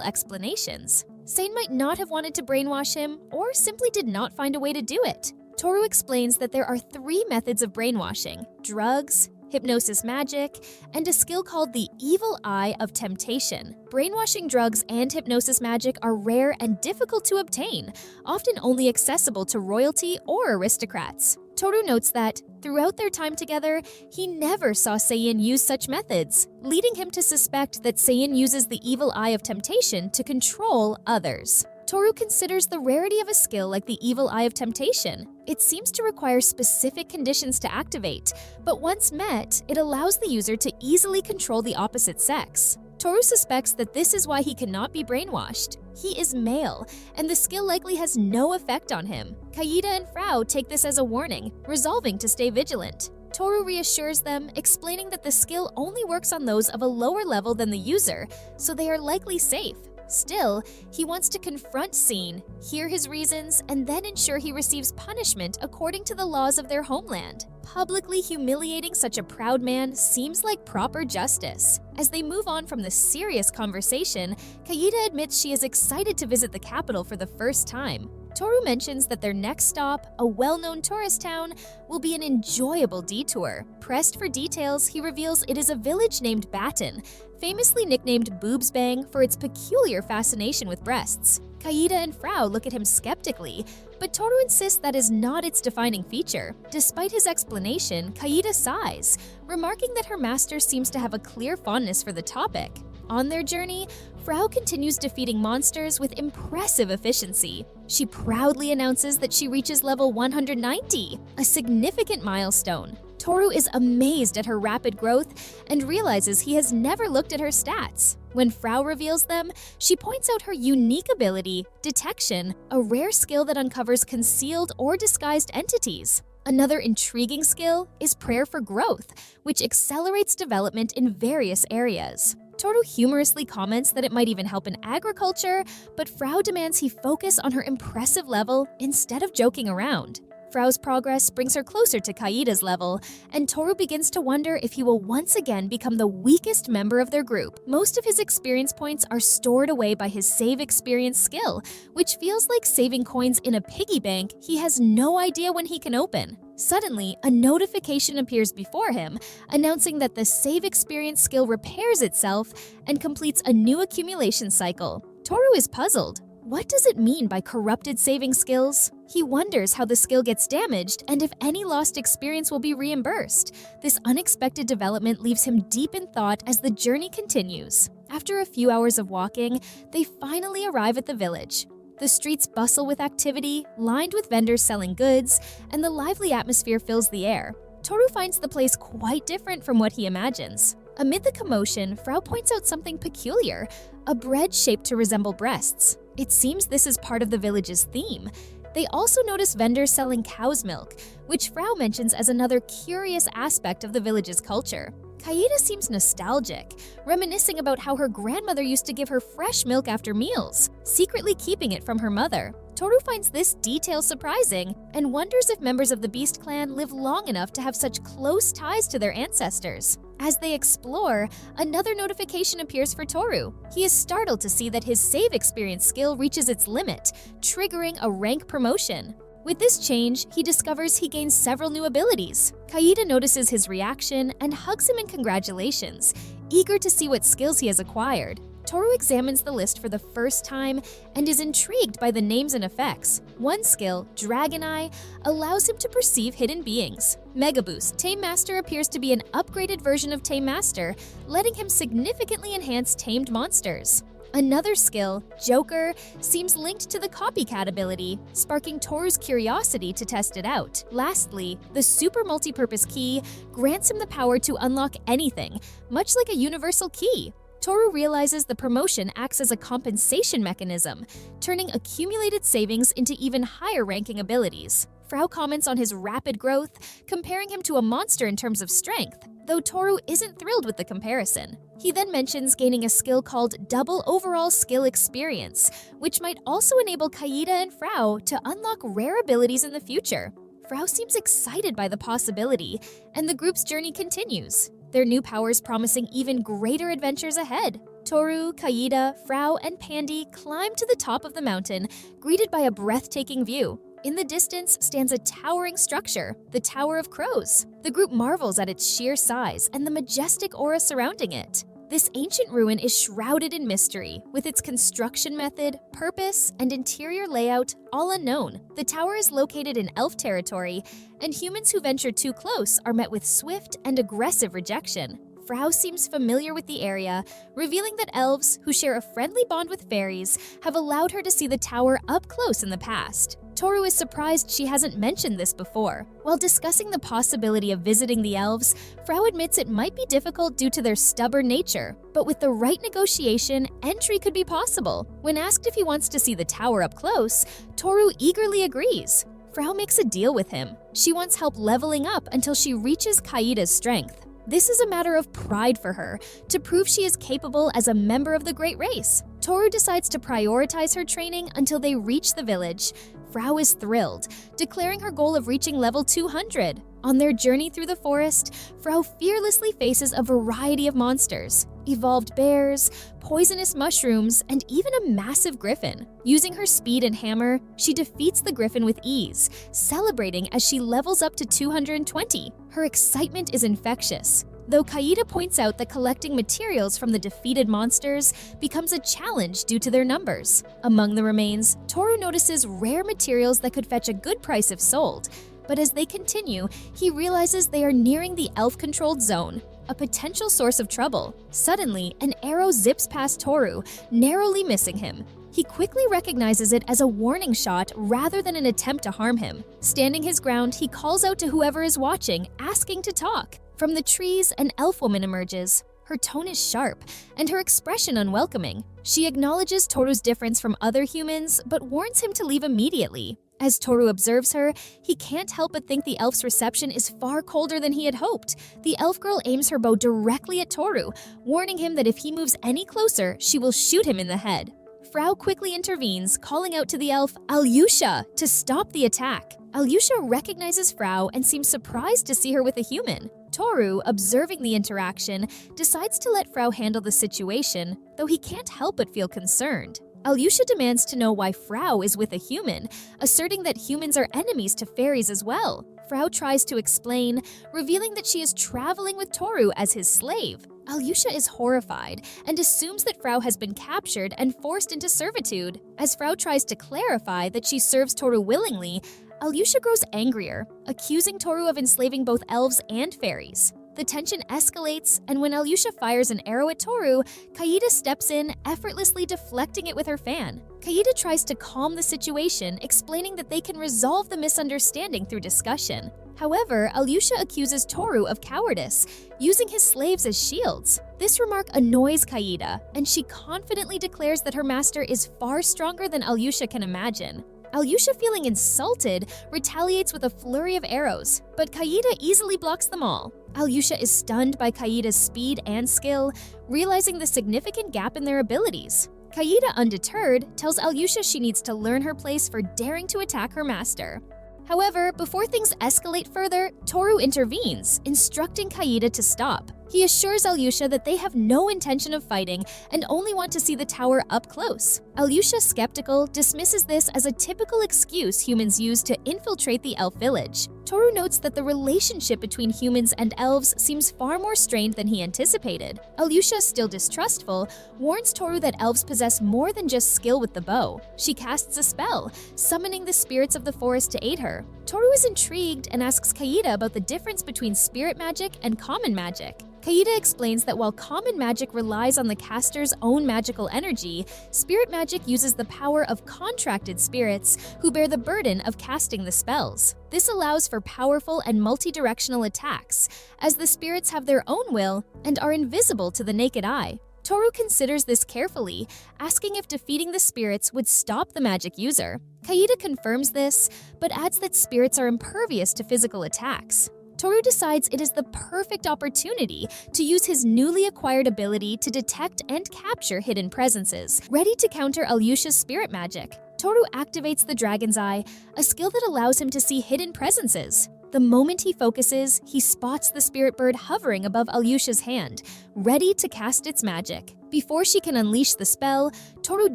explanations. Sein might not have wanted to brainwash him, or simply did not find a way to do it. Toru explains that there are 3 methods of brainwashing: drugs, hypnosis magic, and a skill called the Evil Eye of Temptation. Brainwashing drugs and hypnosis magic are rare and difficult to obtain, often only accessible to royalty or aristocrats. Toru notes that, throughout their time together, he never saw Sein use such methods, leading him to suspect that Sein uses the Evil Eye of Temptation to control others. Toru considers the rarity of a skill like the Evil Eye of Temptation. It seems to require specific conditions to activate, but once met, it allows the user to easily control the opposite sex. Toru suspects that this is why he cannot be brainwashed. He is male, and the skill likely has no effect on him. Kaida and Sl4vэ take this as a warning, resolving to stay vigilant. Toru reassures them, explaining that the skill only works on those of a lower level than the user, so they are likely safe. Still, he wants to confront Sein, hear his reasons, and then ensure he receives punishment according to the laws of their homeland. Publicly humiliating such a proud man seems like proper justice. As they move on from the serious conversation, Kaida admits she is excited to visit the capital for the first time. Toru mentions that their next stop, a well-known tourist town, will be an enjoyable detour. Pressed for details, he reveals it is a village named Baton, famously nicknamed Boobsbang for its peculiar fascination with breasts. Kaida and Sl4vэ look at him skeptically, but Toru insists that is not its defining feature. Despite his explanation, Kaida sighs, remarking that her master seems to have a clear fondness for the topic. On their journey, Sl4vэ continues defeating monsters with impressive efficiency. She proudly announces that she reaches level 190, a significant milestone. Toru is amazed at her rapid growth and realizes he has never looked at her stats. When Sl4vэ reveals them, she points out her unique ability, Detection, a rare skill that uncovers concealed or disguised entities. Another intriguing skill is Prayer for Growth, which accelerates development in various areas. Toru humorously comments that it might even help in agriculture, but Sl4vэ demands he focus on her impressive level instead of joking around. Sl4vэ's progress brings her closer to Kaida's level, and Toru begins to wonder if he will once again become the weakest member of their group. Most of his experience points are stored away by his save experience skill, which feels like saving coins in a piggy bank he has no idea when he can open. Suddenly, a notification appears before him, announcing that the save experience skill repairs itself and completes a new accumulation cycle. Toru is puzzled. What does it mean by corrupted saving skills? He wonders how the skill gets damaged and if any lost experience will be reimbursed. This unexpected development leaves him deep in thought as the journey continues. After a few hours of walking, they finally arrive at the village. The streets bustle with activity, lined with vendors selling goods, and the lively atmosphere fills the air. Toru finds the place quite different from what he imagines. Amid the commotion, Frau points out something peculiar, a bread shaped to resemble breasts. It seems this is part of the village's theme. They also notice vendors selling cow's milk, which Frau mentions as another curious aspect of the village's culture. Kaida seems nostalgic, reminiscing about how her grandmother used to give her fresh milk after meals, secretly keeping it from her mother. Toru finds this detail surprising and wonders if members of the Beast Clan live long enough to have such close ties to their ancestors. As they explore, another notification appears for Toru. He is startled to see that his save experience skill reaches its limit, triggering a rank promotion. With this change, he discovers he gains several new abilities. Kaida notices his reaction and hugs him in congratulations, eager to see what skills he has acquired. Toru examines the list for the first time and is intrigued by the names and effects. One skill, Dragon Eye, allows him to perceive hidden beings. Mega Boost, Tame Master appears to be an upgraded version of Tame Master, letting him significantly enhance tamed monsters. Another skill, Joker, seems linked to the copycat ability, sparking Toru's curiosity to test it out. Lastly, the Super Multipurpose Key grants him the power to unlock anything, much like a universal key. Toru realizes the promotion acts as a compensation mechanism, turning accumulated savings into even higher-ranking abilities. Frau comments on his rapid growth, comparing him to a monster in terms of strength, though Toru isn't thrilled with the comparison. He then mentions gaining a skill called Double Overall Skill Experience, which might also enable Kaida and Frau to unlock rare abilities in the future. Frau seems excited by the possibility, and the group's journey continues, their new powers promising even greater adventures ahead. Toru, Kaida, Frau, and Pandy climb to the top of the mountain, greeted by a breathtaking view. In the distance stands a towering structure, the Tower of Crows. The group marvels at its sheer size and the majestic aura surrounding it. This ancient ruin is shrouded in mystery, with its construction method, purpose, and interior layout all unknown. The tower is located in elf territory, and humans who venture too close are met with swift and aggressive rejection. Frau seems familiar with the area, revealing that elves, who share a friendly bond with fairies, have allowed her to see the tower up close in the past. Toru is surprised she hasn't mentioned this before. While discussing the possibility of visiting the elves, Frau admits it might be difficult due to their stubborn nature, but with the right negotiation, entry could be possible. When asked if he wants to see the tower up close, Toru eagerly agrees. Frau makes a deal with him. She wants help leveling up until she reaches Kaida's strength. This is a matter of pride for her, to prove she is capable as a member of the Great Race. Toru decides to prioritize her training until they reach the village. Frau is thrilled, declaring her goal of reaching level 200. On their journey through the forest, Frau fearlessly faces a variety of monsters, evolved bears, poisonous mushrooms, and even a massive griffin. Using her speed and hammer, she defeats the griffin with ease, celebrating as she levels up to 220. Her excitement is infectious, though Kaida points out that collecting materials from the defeated monsters becomes a challenge due to their numbers. Among the remains, Toru notices rare materials that could fetch a good price if sold, but as they continue, he realizes they are nearing the elf-controlled zone, a potential source of trouble. Suddenly, an arrow zips past Toru, narrowly missing him. He quickly recognizes it as a warning shot rather than an attempt to harm him. Standing his ground, he calls out to whoever is watching, asking to talk. From the trees, an elf woman emerges. Her tone is sharp, and her expression unwelcoming. She acknowledges Toru's difference from other humans, but warns him to leave immediately. As Toru observes her, he can't help but think the elf's reception is far colder than he had hoped. The elf girl aims her bow directly at Toru, warning him that if he moves any closer, she will shoot him in the head. Frau quickly intervenes, calling out to the elf, Alyosha, to stop the attack. Alyosha recognizes Frau and seems surprised to see her with a human. Toru, observing the interaction, decides to let Frau handle the situation, though he can't help but feel concerned. Alyosha demands to know why Frau is with a human, asserting that humans are enemies to fairies as well. Frau tries to explain, revealing that she is traveling with Toru as his slave. Alyosha is horrified and assumes that Frau has been captured and forced into servitude. As Frau tries to clarify that she serves Toru willingly, Alyosha grows angrier, accusing Toru of enslaving both elves and fairies. The tension escalates, and when Alyosha fires an arrow at Toru, Kaida steps in, effortlessly deflecting it with her fan. Kaida tries to calm the situation, explaining that they can resolve the misunderstanding through discussion. However, Alyosha accuses Toru of cowardice, using his slaves as shields. This remark annoys Kaida, and she confidently declares that her master is far stronger than Alyosha can imagine. Alyosha, feeling insulted, retaliates with a flurry of arrows, but Kaida easily blocks them all. Alyosha is stunned by Kaida's speed and skill, realizing the significant gap in their abilities. Kaida, undeterred, tells Alyosha she needs to learn her place for daring to attack her master. However, before things escalate further, Toru intervenes, instructing Kaida to stop. He assures Alyosha that they have no intention of fighting and only want to see the tower up close. Alyosha, skeptical, dismisses this as a typical excuse humans use to infiltrate the elf village. Toru notes that the relationship between humans and elves seems far more strained than he anticipated. Alyosha, still distrustful, warns Toru that elves possess more than just skill with the bow. She casts a spell, summoning the spirits of the forest to aid her. Toru is intrigued and asks Kaida about the difference between spirit magic and common magic. Kaida explains that while common magic relies on the caster's own magical energy, spirit magic uses the power of contracted spirits who bear the burden of casting the spells. This allows for powerful and multi-directional attacks, as the spirits have their own will and are invisible to the naked eye. Toru considers this carefully, asking if defeating the spirits would stop the magic user. Kaida confirms this, but adds that spirits are impervious to physical attacks. Toru decides it is the perfect opportunity to use his newly acquired ability to detect and capture hidden presences, ready to counter Alyosha's spirit magic. Toru activates the Dragon's Eye, a skill that allows him to see hidden presences. The moment he focuses, he spots the spirit bird hovering above Alyosha's hand, ready to cast its magic. Before she can unleash the spell, Toru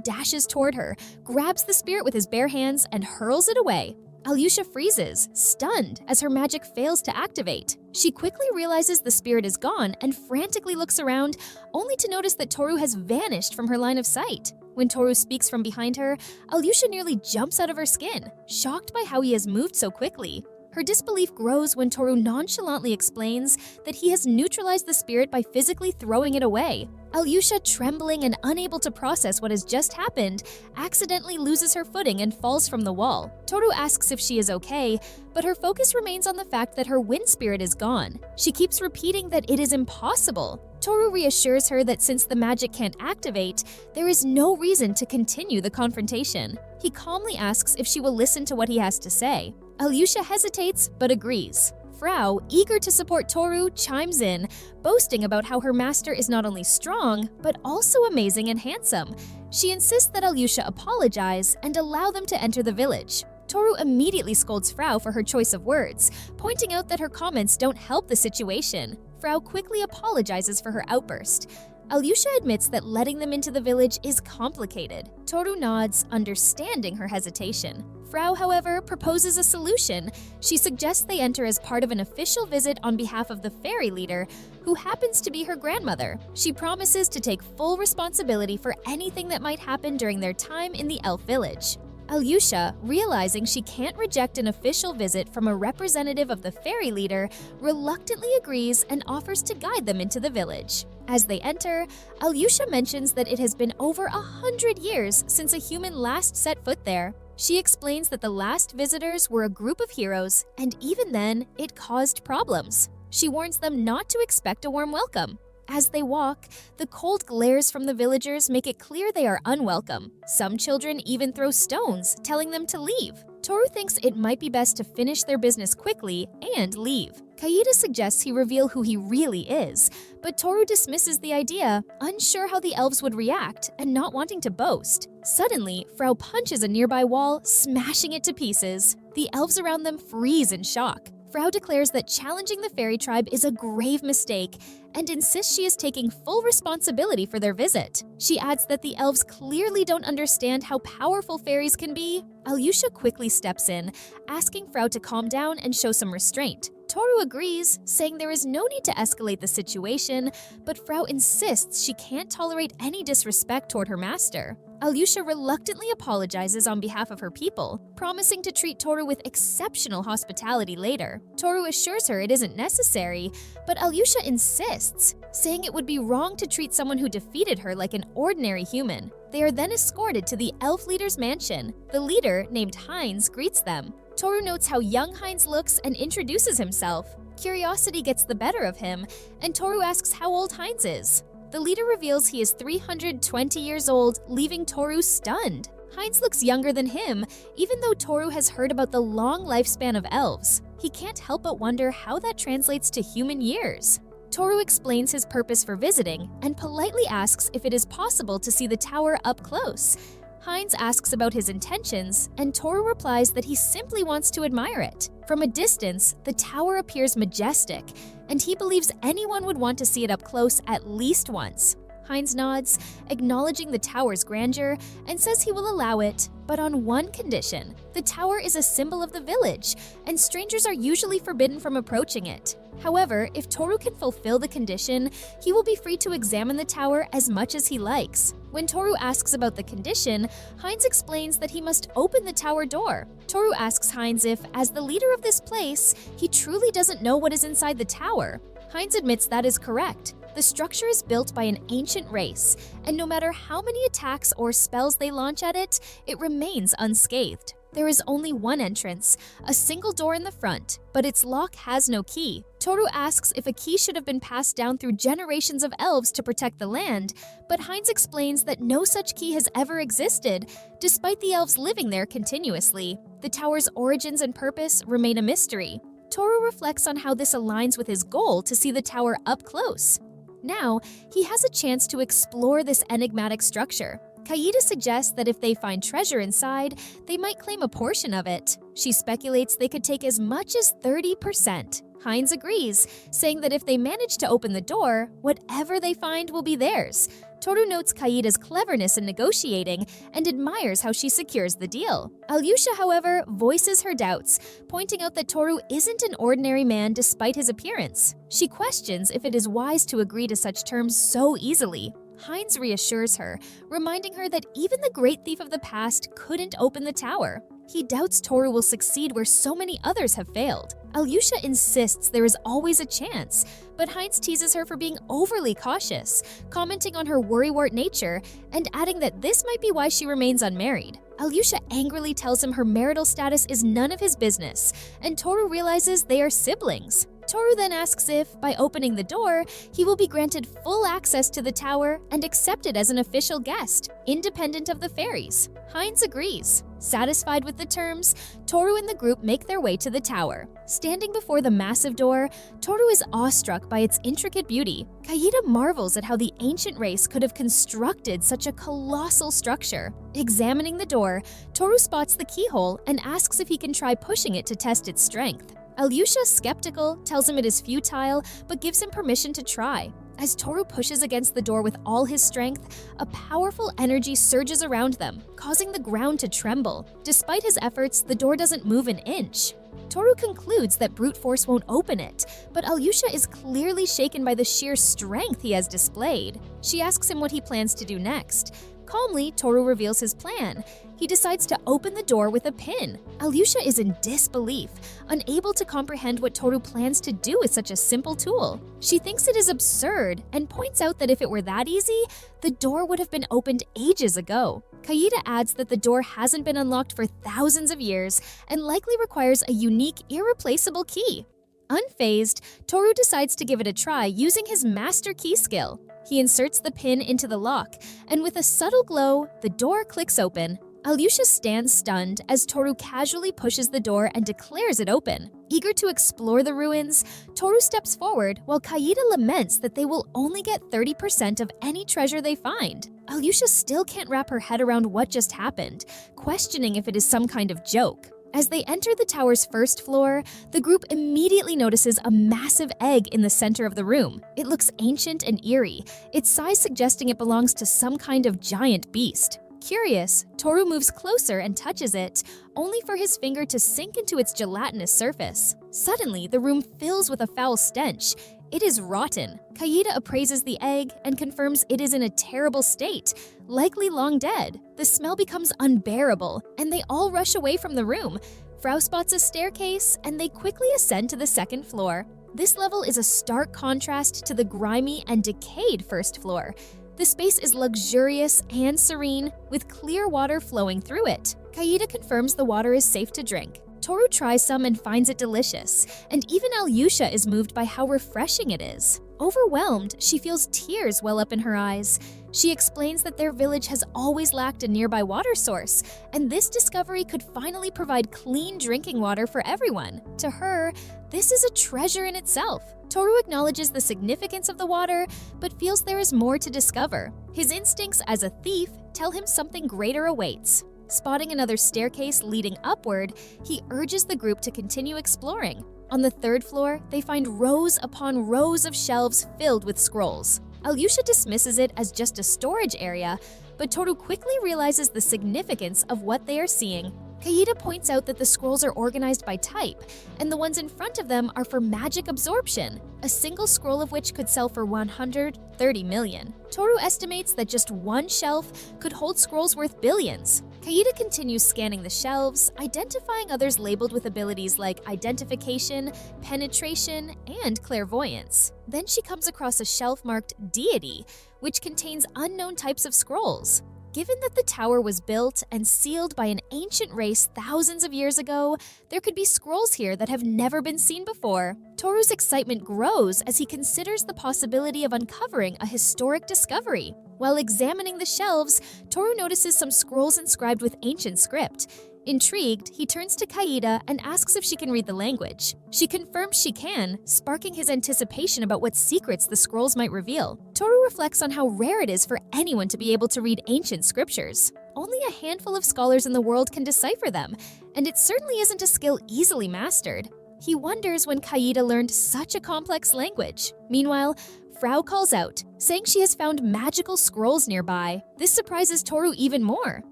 dashes toward her, grabs the spirit with his bare hands, and hurls it away. Alyosha freezes, stunned, as her magic fails to activate. She quickly realizes the spirit is gone and frantically looks around, only to notice that Toru has vanished from her line of sight. When Toru speaks from behind her, Alyosha nearly jumps out of her skin, shocked by how he has moved so quickly. Her disbelief grows when Toru nonchalantly explains that he has neutralized the spirit by physically throwing it away. Alyosha, trembling and unable to process what has just happened, accidentally loses her footing and falls from the wall. Toru asks if she is okay, but her focus remains on the fact that her wind spirit is gone. She keeps repeating that it is impossible. Toru reassures her that since the magic can't activate, there is no reason to continue the confrontation. He calmly asks if she will listen to what he has to say. Alyosha hesitates, but agrees. Frau, eager to support Toru, chimes in, boasting about how her master is not only strong, but also amazing and handsome. She insists that Alyosha apologize and allow them to enter the village. Toru immediately scolds Frau for her choice of words, pointing out that her comments don't help the situation. Frau quickly apologizes for her outburst. Alyosha admits that letting them into the village is complicated. Toru nods, understanding her hesitation. Frau, however, proposes a solution. She suggests they enter as part of an official visit on behalf of the fairy leader, who happens to be her grandmother. She promises to take full responsibility for anything that might happen during their time in the elf village. Alyosha, realizing she can't reject an official visit from a representative of the fairy leader, reluctantly agrees and offers to guide them into the village. As they enter, Alyosha mentions that it has been over 100 years since a human last set foot there. She explains that the last visitors were a group of heroes, and even then, it caused problems. She warns them not to expect a warm welcome. As they walk, the cold glares from the villagers make it clear they are unwelcome. Some children even throw stones, telling them to leave. Toru thinks it might be best to finish their business quickly and leave. Kaida suggests he reveal who he really is, but Toru dismisses the idea, unsure how the elves would react and not wanting to boast. Suddenly, Frau punches a nearby wall, smashing it to pieces. The elves around them freeze in shock. Frau declares that challenging the fairy tribe is a grave mistake and insists she is taking full responsibility for their visit. She adds that the elves clearly don't understand how powerful fairies can be. Alyosha quickly steps in, asking Frau to calm down and show some restraint. Toru agrees, saying there is no need to escalate the situation, but Frau insists she can't tolerate any disrespect toward her master. Alyosha reluctantly apologizes on behalf of her people, promising to treat Toru with exceptional hospitality later. Toru assures her it isn't necessary, but Alyosha insists, saying it would be wrong to treat someone who defeated her like an ordinary human. They are then escorted to the elf leader's mansion. The leader, named Heinz, greets them. Toru notes how young Heinz looks and introduces himself. Curiosity gets the better of him, and Toru asks how old Heinz is. The leader reveals he is 320 years old, leaving Toru stunned. Heinz looks younger than him, even though Toru has heard about the long lifespan of elves. He can't help but wonder how that translates to human years. Toru explains his purpose for visiting and politely asks if it is possible to see the tower up close. Heinz asks about his intentions, and Toru replies that he simply wants to admire it. From a distance, the tower appears majestic, and he believes anyone would want to see it up close at least once. Heinz nods, acknowledging the tower's grandeur, and says he will allow it, but on one condition. The tower is a symbol of the village, and strangers are usually forbidden from approaching it. However, if Toru can fulfill the condition, he will be free to examine the tower as much as he likes. When Toru asks about the condition, Heinz explains that he must open the tower door. Toru asks Heinz if, as the leader of this place, he truly doesn't know what is inside the tower. Heinz admits that is correct. The structure is built by an ancient race, and no matter how many attacks or spells they launch at it, it remains unscathed. There is only one entrance, a single door in the front, but its lock has no key. Toru asks if a key should have been passed down through generations of elves to protect the land, but Heinz explains that no such key has ever existed, despite the elves living there continuously. The tower's origins and purpose remain a mystery. Toru reflects on how this aligns with his goal to see the tower up close. Now, he has a chance to explore this enigmatic structure. Kaida suggests that if they find treasure inside, they might claim a portion of it. She speculates they could take as much as 30%. Heinz agrees, saying that if they manage to open the door, whatever they find will be theirs. Toru notes Kaida's cleverness in negotiating and admires how she secures the deal. Alyosha, however, voices her doubts, pointing out that Toru isn't an ordinary man despite his appearance. She questions if it is wise to agree to such terms so easily. Heinz reassures her, reminding her that even the great thief of the past couldn't open the tower. He doubts Toru will succeed where so many others have failed. Alyosha insists there is always a chance, but Heinz teases her for being overly cautious, commenting on her worrywart nature and adding that this might be why she remains unmarried. Alyosha angrily tells him her marital status is none of his business, and Toru realizes they are siblings. Toru then asks if, by opening the door, he will be granted full access to the tower and accepted as an official guest, independent of the fairies. Heinz agrees. Satisfied with the terms, Toru and the group make their way to the tower. Standing before the massive door, Toru is awestruck by its intricate beauty. Kaida marvels at how the ancient race could have constructed such a colossal structure. Examining the door, Toru spots the keyhole and asks if he can try pushing it to test its strength. Alyosha, skeptical, tells him it is futile, but gives him permission to try. As Toru pushes against the door with all his strength, a powerful energy surges around them, causing the ground to tremble. Despite his efforts, the door doesn't move an inch. Toru concludes that brute force won't open it, but Alyosha is clearly shaken by the sheer strength he has displayed. She asks him what he plans to do next. Calmly, Toru reveals his plan. He decides to open the door with a pin. Alyosha is in disbelief, unable to comprehend what Toru plans to do with such a simple tool. She thinks it is absurd and points out that if it were that easy, the door would have been opened ages ago. Kaida adds that the door hasn't been unlocked for thousands of years and likely requires a unique, irreplaceable key. Unfazed, Toru decides to give it a try using his master key skill. He inserts the pin into the lock, and with a subtle glow, the door clicks open. Alyosha stands stunned as Toru casually pushes the door and declares it open. Eager to explore the ruins, Toru steps forward while Kaida laments that they will only get 30% of any treasure they find. Alyosha still can't wrap her head around what just happened, questioning if it is some kind of joke. As they enter the tower's first floor, the group immediately notices a massive egg in the center of the room. It looks ancient and eerie, its size suggesting it belongs to some kind of giant beast. Curious, Toru moves closer and touches it, only for his finger to sink into its gelatinous surface. Suddenly, the room fills with a foul stench. It is rotten. Kaida appraises the egg and confirms it is in a terrible state, likely long dead. The smell becomes unbearable, and they all rush away from the room. Frau spots a staircase, and they quickly ascend to the second floor. This level is a stark contrast to the grimy and decayed first floor. The space is luxurious and serene, with clear water flowing through it. Kaida confirms the water is safe to drink. Toru tries some and finds it delicious, and even Alyosha is moved by how refreshing it is. Overwhelmed, she feels tears well up in her eyes. She explains that their village has always lacked a nearby water source, and this discovery could finally provide clean drinking water for everyone. To her, this is a treasure in itself. Toru acknowledges the significance of the water, but feels there is more to discover. His instincts as a thief tell him something greater awaits. Spotting another staircase leading upward, he urges the group to continue exploring. On the third floor, they find rows upon rows of shelves filled with scrolls. Alyosha dismisses it as just a storage area, but Toru quickly realizes the significance of what they are seeing. Kaida points out that the scrolls are organized by type, and the ones in front of them are for magic absorption, a single scroll of which could sell for 130 million. Toru estimates that just one shelf could hold scrolls worth billions. Kaida continues scanning the shelves, identifying others labeled with abilities like identification, penetration, and clairvoyance. Then she comes across a shelf marked Deity, which contains unknown types of scrolls. Given that the tower was built and sealed by an ancient race thousands of years ago, there could be scrolls here that have never been seen before. Toru's excitement grows as he considers the possibility of uncovering a historic discovery. While examining the shelves, Toru notices some scrolls inscribed with ancient script. Intrigued, he turns to Kaida and asks if she can read the language. She confirms she can, sparking his anticipation about what secrets the scrolls might reveal. Toru reflects on how rare it is for anyone to be able to read ancient scriptures. Only a handful of scholars in the world can decipher them, and it certainly isn't a skill easily mastered. He wonders when Kaida learned such a complex language. Meanwhile, Frau calls out, saying she has found magical scrolls nearby. This surprises Toru even more.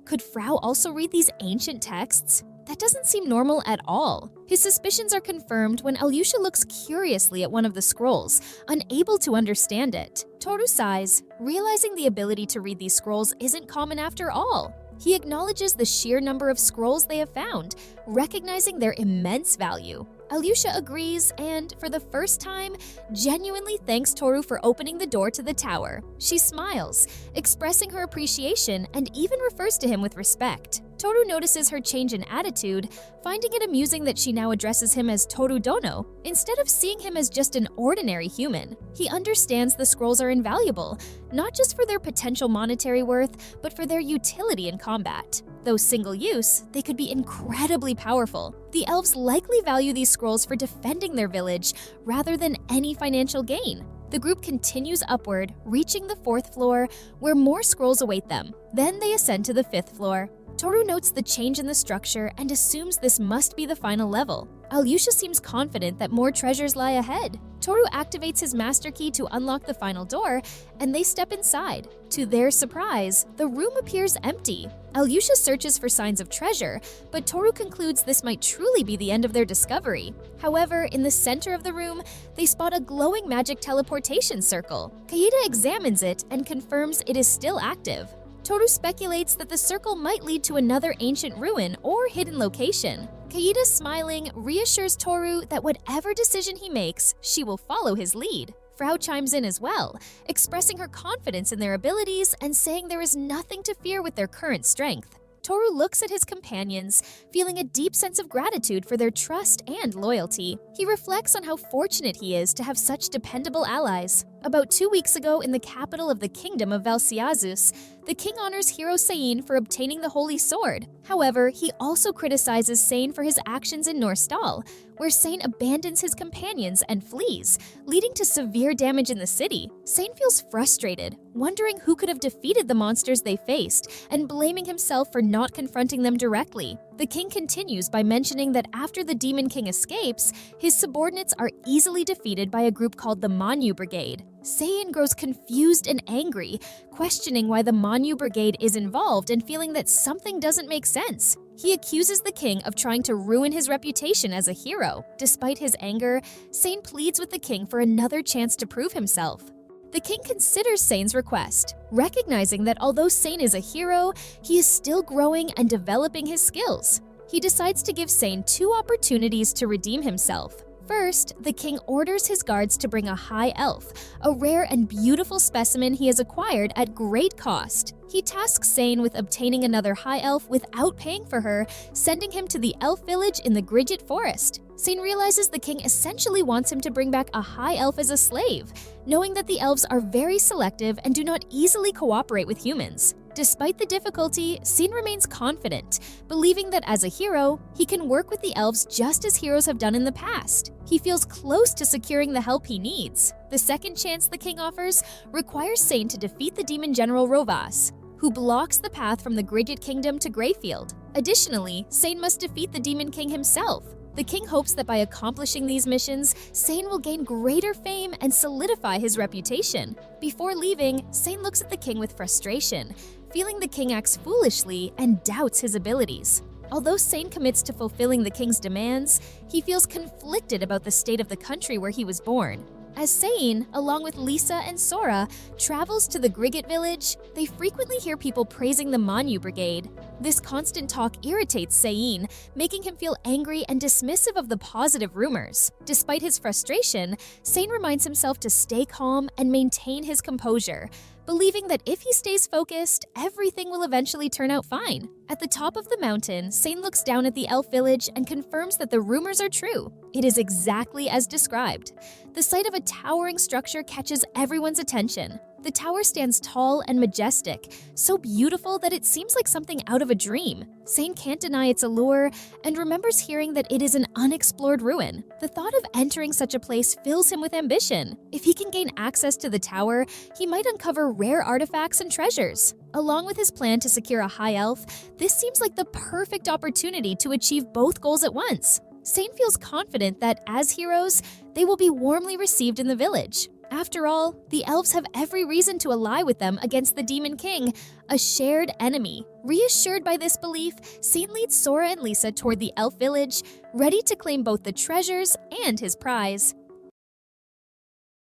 Could Frau also read these ancient texts? That doesn't seem normal at all. His suspicions are confirmed when Alyosha looks curiously at one of the scrolls, unable to understand it. Toru sighs, realizing the ability to read these scrolls isn't common after all. He acknowledges the sheer number of scrolls they have found, recognizing their immense value. Alyosha agrees and, for the first time, genuinely thanks Toru for opening the door to the tower. She smiles, expressing her appreciation and even refers to him with respect. Toru notices her change in attitude, finding it amusing that she now addresses him as Toru Dono, instead of seeing him as just an ordinary human. He understands the scrolls are invaluable, not just for their potential monetary worth, but for their utility in combat. Though single use, they could be incredibly powerful. The elves likely value these scrolls for defending their village rather than any financial gain. The group continues upward, reaching the fourth floor, where more scrolls await them. Then they ascend to the fifth floor. Toru notes the change in the structure and assumes this must be the final level. Alyosha seems confident that more treasures lie ahead. Toru activates his master key to unlock the final door, and they step inside. To their surprise, the room appears empty. Alyosha searches for signs of treasure, but Toru concludes this might truly be the end of their discovery. However, in the center of the room, they spot a glowing magic teleportation circle. Kaida examines it and confirms it is still active. Toru speculates that the circle might lead to another ancient ruin or hidden location. Kaida, smiling, reassures Toru that whatever decision he makes, she will follow his lead. Frau chimes in as well, expressing her confidence in their abilities and saying there is nothing to fear with their current strength. Toru looks at his companions, feeling a deep sense of gratitude for their trust and loyalty. He reflects on how fortunate he is to have such dependable allies. About 2 weeks ago, in the capital of the kingdom of Valsiazus, the king honors hero Sein for obtaining the Holy Sword. However, he also criticizes Sane for his actions in Northstal, where Sane abandons his companions and flees, leading to severe damage in the city. Sane feels frustrated, wondering who could have defeated the monsters they faced, and blaming himself for not confronting them directly. The king continues by mentioning that after the Demon King escapes, his subordinates are easily defeated by a group called the manhwa Brigade. Sane grows confused and angry, questioning why the manhwa Brigade is involved and feeling that something doesn't make sense. He accuses the king of trying to ruin his reputation as a hero. Despite his anger, Sane pleads with the king for another chance to prove himself. The king considers Sane's request, recognizing that although Sane is a hero, he is still growing and developing his skills. He decides to give Sane 2 opportunities to redeem himself. First, the king orders his guards to bring a high elf, a rare and beautiful specimen he has acquired at great cost. He tasks Sane with obtaining another high elf without paying for her, sending him to the elf village in the Gridget forest. Sane realizes the king essentially wants him to bring back a high elf as a slave, knowing that the elves are very selective and do not easily cooperate with humans. Despite the difficulty, Sane remains confident, believing that as a hero, he can work with the elves just as heroes have done in the past. He feels close to securing the help he needs. The second chance the king offers requires Sane to defeat the demon general Rovas, who blocks the path from the Gridget Kingdom to Greyfield. Additionally, Sane must defeat the Demon King himself. The king hopes that by accomplishing these missions, Sane will gain greater fame and solidify his reputation. Before leaving, Sane looks at the king with frustration, feeling the king acts foolishly and doubts his abilities. Although Sane commits to fulfilling the king's demands, he feels conflicted about the state of the country where he was born. As Sane, along with Lisa and Sora, travels to the Gridget village, they frequently hear people praising the manhwa Brigade. This constant talk irritates Sane, making him feel angry and dismissive of the positive rumors. Despite his frustration, Sane reminds himself to stay calm and maintain his composure, believing that if he stays focused, everything will eventually turn out fine. At the top of the mountain, Sane looks down at the elf village and confirms that the rumors are true. It is exactly as described. The sight of a towering structure catches everyone's attention. The tower stands tall and majestic, so beautiful that it seems like something out of a dream. Sane can't deny its allure and remembers hearing that it is an unexplored ruin. The thought of entering such a place fills him with ambition. If he can gain access to the tower, he might uncover rare artifacts and treasures. Along with his plan to secure a high elf, this seems like the perfect opportunity to achieve both goals at once. Sane feels confident that, as heroes, they will be warmly received in the village. After all, the elves have every reason to ally with them against the Demon King, a shared enemy. Reassured by this belief, Sane leads Sora and Lisa toward the elf village, ready to claim both the treasures and his prize.